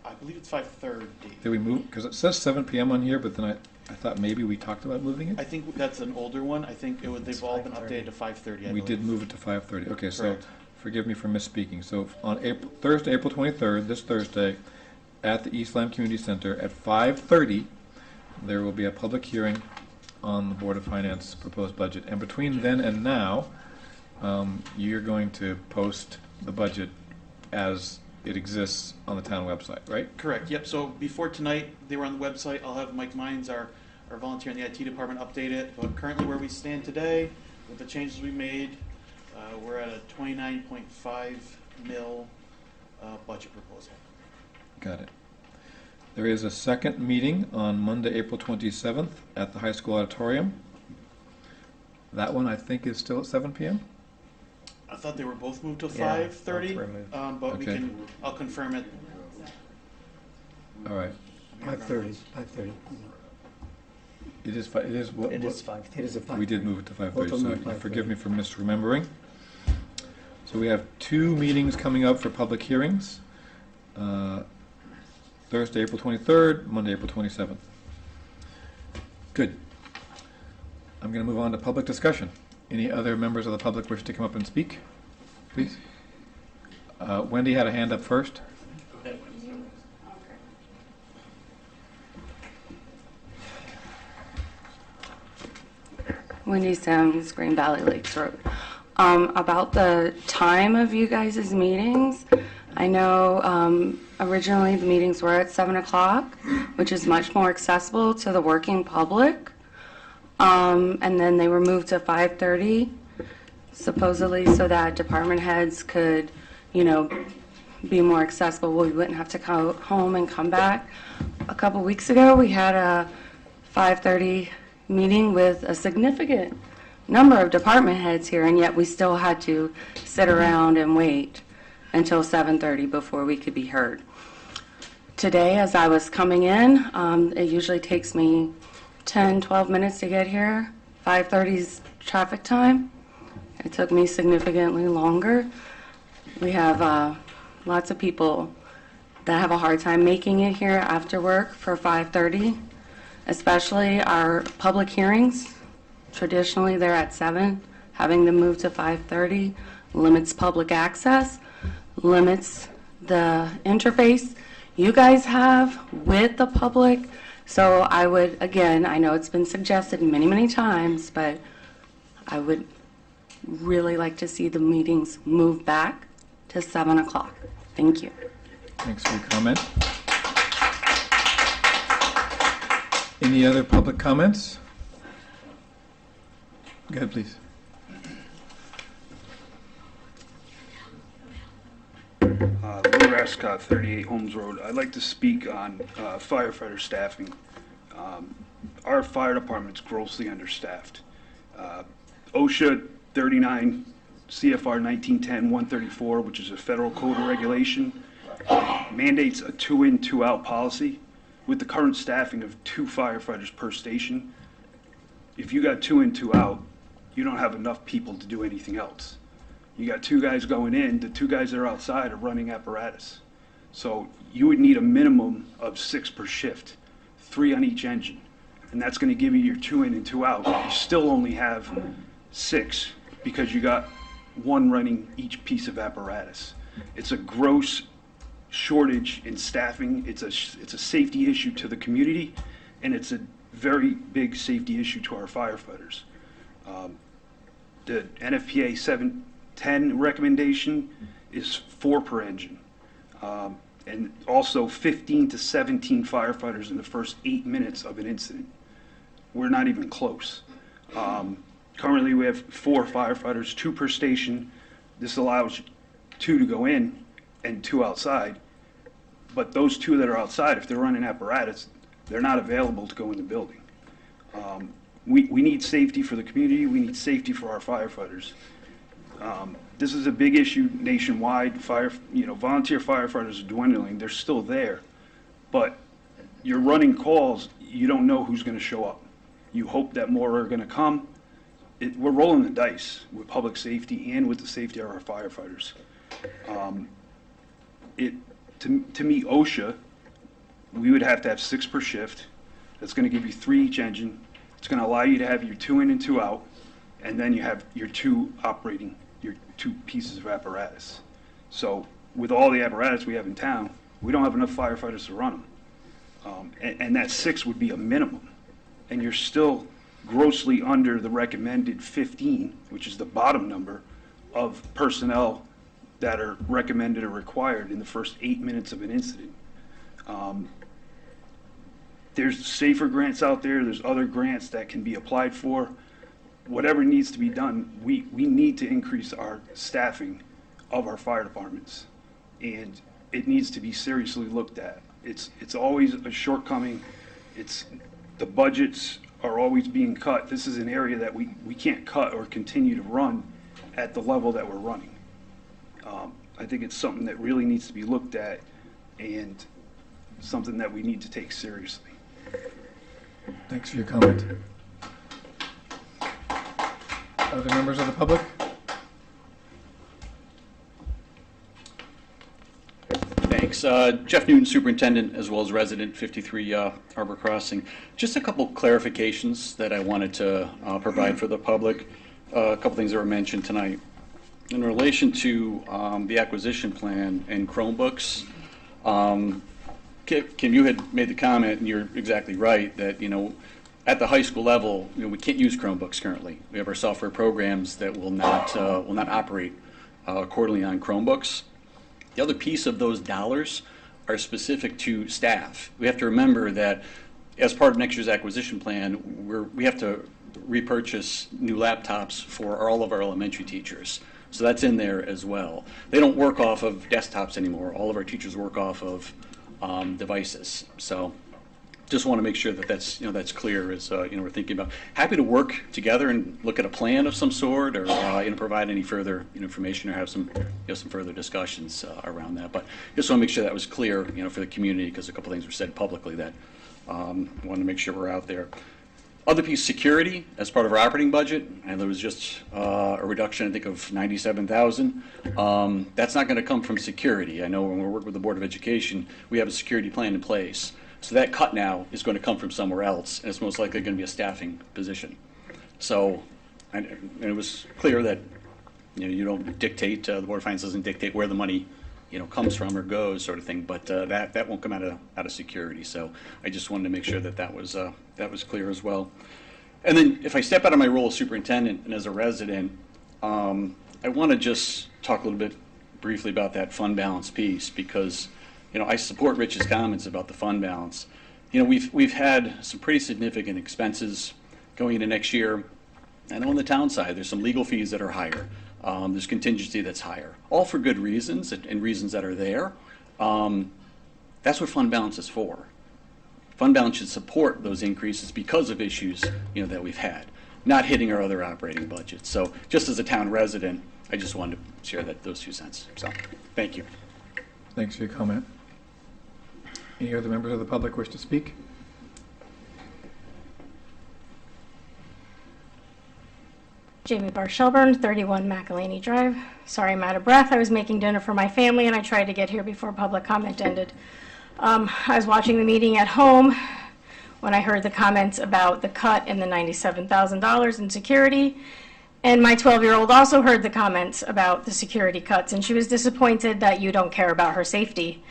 I believe it's 5:30. Did we move, because it says 7 p.m. on here, but then I thought maybe we talked about moving it? I think that's an older one. I think they've all been updated to 5:30. We did move it to 5:30. Okay, so Correct. forgive me for misspeaking. So on Thursday, April 23rd, this Thursday, at the East Lyme Community Center at 5:30, there will be a public hearing on the Board of Finance proposed budget. And between then and now, you're going to post the budget as it exists on the town website, right? Correct, yep. So before tonight, they were on the website. I'll have Mike Mines, our volunteer in the IT department, update it. But currently where we stand today, with the changes we made, we're at a 29.5 mil budget proposal. Got it. There is a second meeting on Monday, April 27th at the high school auditorium. That one, I think, is still at 7 p.m.? I thought they were both moved to Yeah, 5:30, both were moved. but we Okay. can, I'll confirm it. All right. 5:30, 5:30. It is, it is what? It what- is 5:30. It is a 5:30. We did move it to Both 5:30, of so them are you forgive 5:30. me for misremembering. So we have 2 meetings coming up for public hearings. Thursday, April 23rd, Monday, April 27th. Good. I'm going to move on to public discussion. Any other members of the public wish to come up and speak? Please. Wendy had a hand up first. Wendy Sims, Green Valley Lakes Road. About the time of you guys' meetings, I know originally the meetings were at 7 o'clock, which is much more accessible to the working public. And then they were moved to 5:30, supposedly so that department heads could, be more accessible. We wouldn't have to go home and come back. A couple weeks ago, we had a 5:30 meeting with a significant number of department heads here, and yet we still had to sit around and wait until 7:30 before we could be heard. Today, as I was coming in, it usually takes me 10, 12 minutes to get here. 5:30's traffic time. It took me significantly longer. We have lots of people that have a hard time making it here after work for 5:30, especially our public hearings. Traditionally, they're at 7. Having them move to 5:30 limits public access, limits the interface you guys have with the public. So I would, again, I know it's been suggested many, many times, but I would really like to see the meetings move back to 7 o'clock. Thank you. Thanks for your comment. Any other public comments? Go ahead, please. Lou Ascot, 38 Holmes Road. I'd like to speak on firefighter staffing. Our fire department's grossly understaffed. OSHA 39 CFR 1910-134, which is a federal code of regulation, mandates a 2-in, 2-out policy. With the current staffing of 2 firefighters per station, if you got 2-in, 2-out, you don't have enough people to do anything else. You got 2 guys going in, the 2 guys that are outside are running apparatus. So you would need a minimum of 6 per shift, 3 on each engine. And that's gonna give you your 2-in and 2-out. You still only have 6 because you got 1 running each piece of apparatus. It's a gross shortage in staffing. It's a safety issue to the community, and it's a very big safety issue to our firefighters. The NFPA 710 recommendation is 4 per engine. And also 15 to 17 firefighters in the first 8 minutes of an incident. We're not even close. Currently, we have 4 firefighters, 2 per station. This allows 2 to go in and 2 outside. But those 2 that are outside, if they're running apparatus, they're not available to go in the building. We need safety for the community. We need safety for our firefighters. This is a big issue nationwide. Volunteer firefighters are dwindling. They're still there, but you're running calls. You don't know who's going to show up. You hope that more are going to come. We're rolling the dice with public safety and with the safety of our firefighters. To meet OSHA, we would have to have 6 per shift. That's going to give you 3 each engine. It's going to allow you to have your 2-in and 2-out, and then you have your 2 operating, your 2 pieces of apparatus. So with all the apparatus we have in town, we don't have enough firefighters to run them. And that 6 would be a minimum. And you're still grossly under the recommended 15, which is the bottom number, of personnel that are recommended or required in the first 8 minutes of an incident. There's safer grants out there. There's other grants that can be applied for. Whatever needs to be done, we need to increase our staffing of our fire departments. And it needs to be seriously looked at. It's always a shortcoming. The budgets are always being cut. This is an area that we can't cut or continue to run at the level that we're running. I think it's something that really needs to be looked at and something that we need to take seriously. Thanks for your comment. Other members of the public? Thanks. Jeff Newton, Superintendent, as well as resident, 53 Arbor Crossing. Just a couple clarifications that I wanted to provide for the public. A couple things that were mentioned tonight. In relation to the acquisition plan and Chromebooks, Kim, you had made the comment, and you're exactly right, that, at the high school level, we can't use Chromebooks currently. We have our software programs that will not operate accordingly on Chromebooks. The other piece of those dollars are specific to staff. We have to remember that as part of next year's acquisition plan, we have to repurchase new laptops for all of our elementary teachers. So that's in there as well. They don't work off of desktops anymore. All of our teachers work off of devices. So just want to make sure that that's clear as we're thinking about. Happy to work together and look at a plan of some sort, or provide any further information, or have some further discussions around that. But just want to make sure that was clear for the community, because a couple things were said publicly that wanted to make sure we're out there. Other piece, security, as part of our operating budget, and there was just a reduction, I think, of $97,000. That's not going to come from security. I know when we work with the Board of Education, we have a security plan in place. So that cut now is going to come from somewhere else, and it's most likely going to be a staffing position. So, and it was clear that you don't dictate, the Board of Finance doesn't dictate where the money comes from or goes, sort of thing. But that won't come out of security. So I just wanted to make sure that was clear as well. And then if I step out of my role as superintendent and as a resident, I want to just talk a little bit briefly about that fund balance piece, because I support Rich's comments about the fund balance. We've had some pretty significant expenses going into next year. I know on the town side, there's some legal fees that are higher. There's contingency that's higher, all for good reasons and reasons that are there. That's what fund balance is for. Fund balance should support those increases because of issues that we've had, not hitting our other operating budgets. So just as a town resident, I just wanted to share those 2 cents. So thank you. Thanks for your comment. Any other members of the public wish to speak? Jamie Bar Shelburne, 31 McElhaney Drive. Sorry, I'm out of breath. I was making dinner for my family, and I tried to get here before public comment ended. I was watching the meeting at home when I heard the comments about the cut in the $97,000 in security. And my 12-year-old also heard the comments about the security cuts, and she was disappointed that you don't care about her safety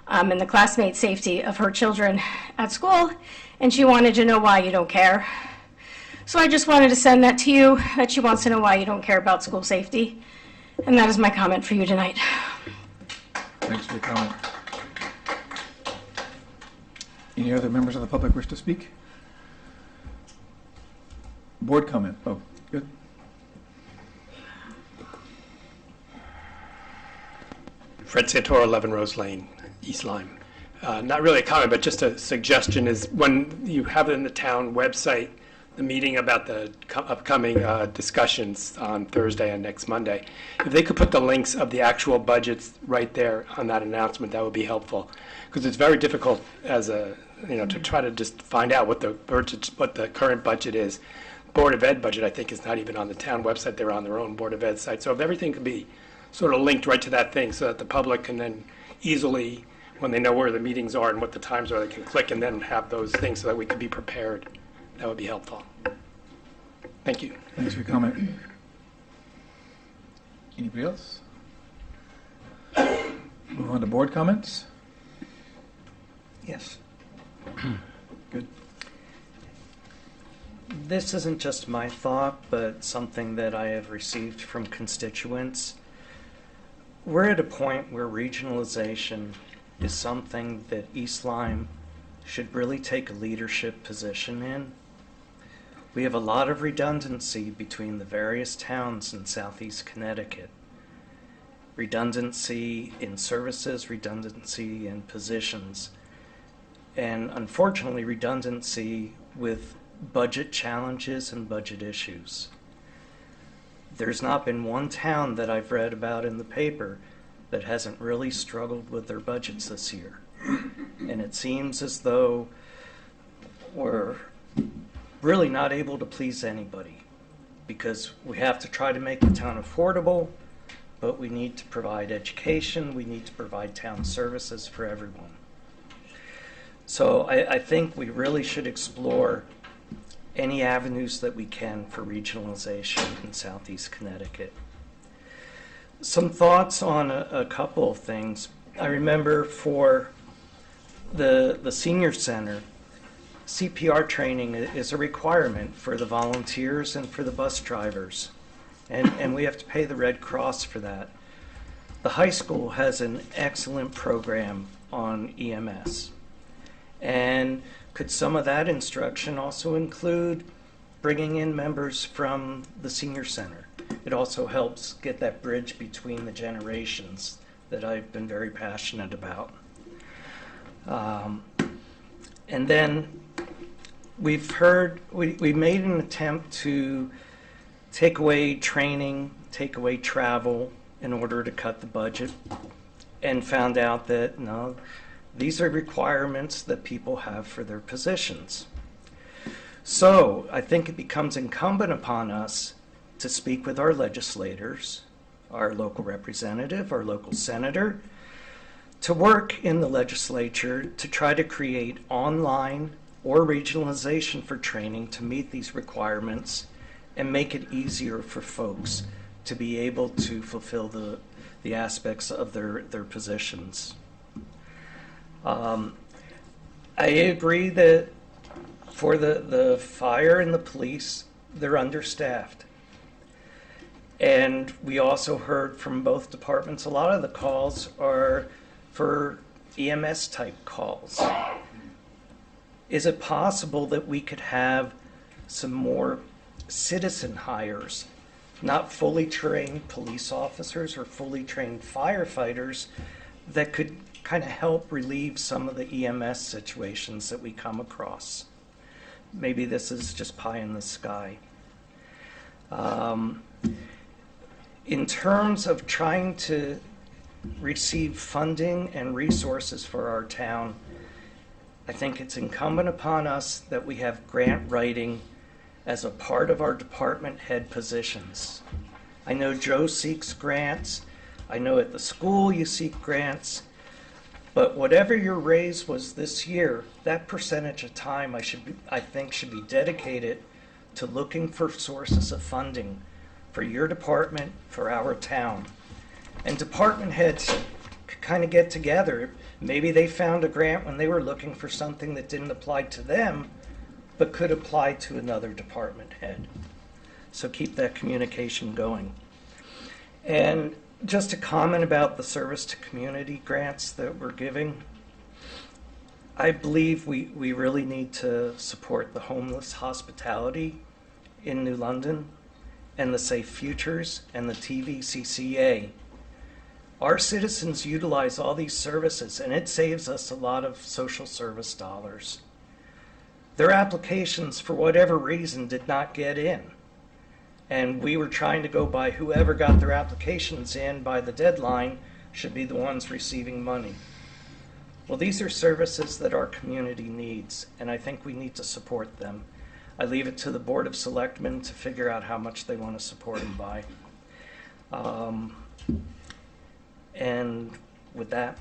and the classmate safety of her children at school, and she wanted to know why you don't care. So I just wanted to send that to you, that she wants to know why you don't care about school safety. And that is my comment for you tonight. Thanks for your comment. Any other members of the public wish to speak? Board comment. Oh, good. Fred Santoro, 11 Rose Lane, East Lyme. Not really a comment, but just a suggestion is when you have it in the town website, the meeting about the upcoming discussions on Thursday and next Monday, if they could put the links of the actual budgets right there on that announcement, that would be helpful. Because it's very difficult as to try to just find out what the current budget is. Board of Ed budget, I think, is not even on the town website. They're on their own Board of Ed site. So if everything could be sort of linked right to that thing, so that the public can then easily, when they know where the meetings are and what the times are, they can click and then have those things so that we can be prepared. That would be helpful. Thank you. Thanks for your comment. Anybody else? Move on to board comments. Yes. Good. This isn't just my thought, but something that I have received from constituents. We're at a point where regionalization is something that East Lyme should really take a leadership position in. We have a lot of redundancy between the various towns in southeast Connecticut. Redundancy in services, redundancy in positions, and unfortunately redundancy with budget challenges and budget issues. there's not been one town that I've read about in the paper that hasn't really struggled with their budgets this year. And it seems as though we're really not able to please anybody, because we have to try to make the town affordable, but we need to provide education, we need to provide town services for everyone. So I think we really should explore any avenues that we can for regionalization in Southeast Connecticut. Some thoughts on a couple of things. I remember for the senior center, CPR training is a requirement for the volunteers and for the bus drivers, and we have to pay the Red Cross for that. The high school has an excellent program on EMS, and could some of that instruction also include bringing in members from the senior center? It also helps get that bridge between the generations that I've been very passionate about. And then we've heard, we made an attempt to take away training, take away travel in order to cut the budget, and found out that no, these are requirements that people have for their positions. So I think it becomes incumbent upon us to speak with our legislators, our local representative, our local senator, to work in the legislature to try to create online or regionalization for training to meet these requirements and make it easier for folks to be able to fulfill the aspects of their positions. I agree that for the fire and the police, they're understaffed. And we also heard from both departments, a lot of the calls are for EMS type calls. Is it possible that we could have some more citizen hires, not fully trained police officers or fully trained firefighters, that could kind of help relieve some of the EMS situations that we come across? Maybe this is just pie in the sky. In terms of trying to receive funding and resources for our town, I think it's incumbent upon us that we have grant writing as a part of our department head positions. I know Joe seeks grants. I know at the school you seek grants. But whatever your raise was this year, that percentage of time I think should be dedicated to looking for sources of funding for your department, for our town. And department heads could kind of get together. Maybe they found a grant when they were looking for something that didn't apply to them, but could apply to another department head. So keep that communication going. And just a comment about the service to community grants that we're giving. I believe we really need to support the homeless hospitality in New London and the Safe Futures and the TVCCA. Our citizens utilize all these services, and it saves us a lot of social service dollars. Their applications, for whatever reason, did not get in. And we were trying to go by whoever got their applications in by the deadline should be the ones receiving money. Well, these are services that our community needs, and I think we need to support them. I leave it to the Board of Selectmen to figure out how much they want to support them by. And with that,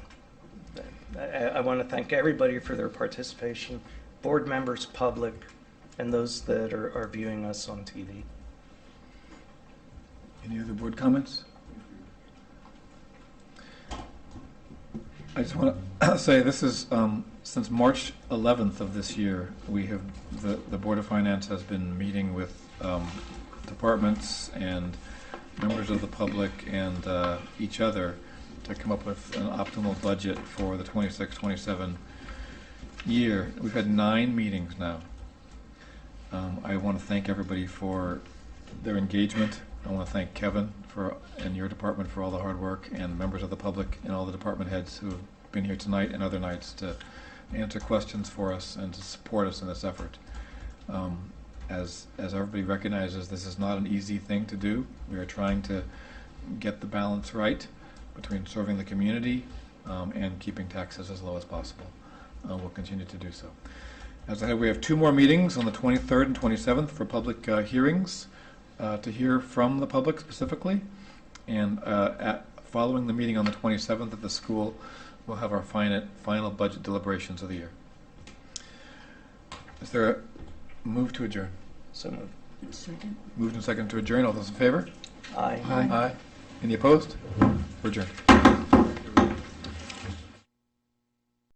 I want to thank everybody for their participation, board members, public, and those that are viewing us on TV. Any other board comments? I just want to say this is, since March 11th of this year, we have, the Board of Finance has been meeting with departments and members of the public and each other to come up with an optimal budget for the 26-27 year. We've had 9 meetings now. I want to thank everybody for their engagement. I want to thank Kevin and your department for all the hard work, and members of the public and all the department heads who have been here tonight and other nights to answer questions for us and to support us in this effort. as everybody recognizes, this is not an easy thing to do. We are trying to get the balance right between serving the community and keeping taxes as low as possible. We'll continue to do so. As I said, we have 2 more meetings on the 23rd and 27th for public hearings to hear from the public specifically. And following the meeting on the 27th at the school, we'll have our final budget deliberations of the year. Is there a move to adjourn? So moved. Second. Moved and second to adjourn. All those in favor? Aye. Aye. Any opposed? We're adjourned.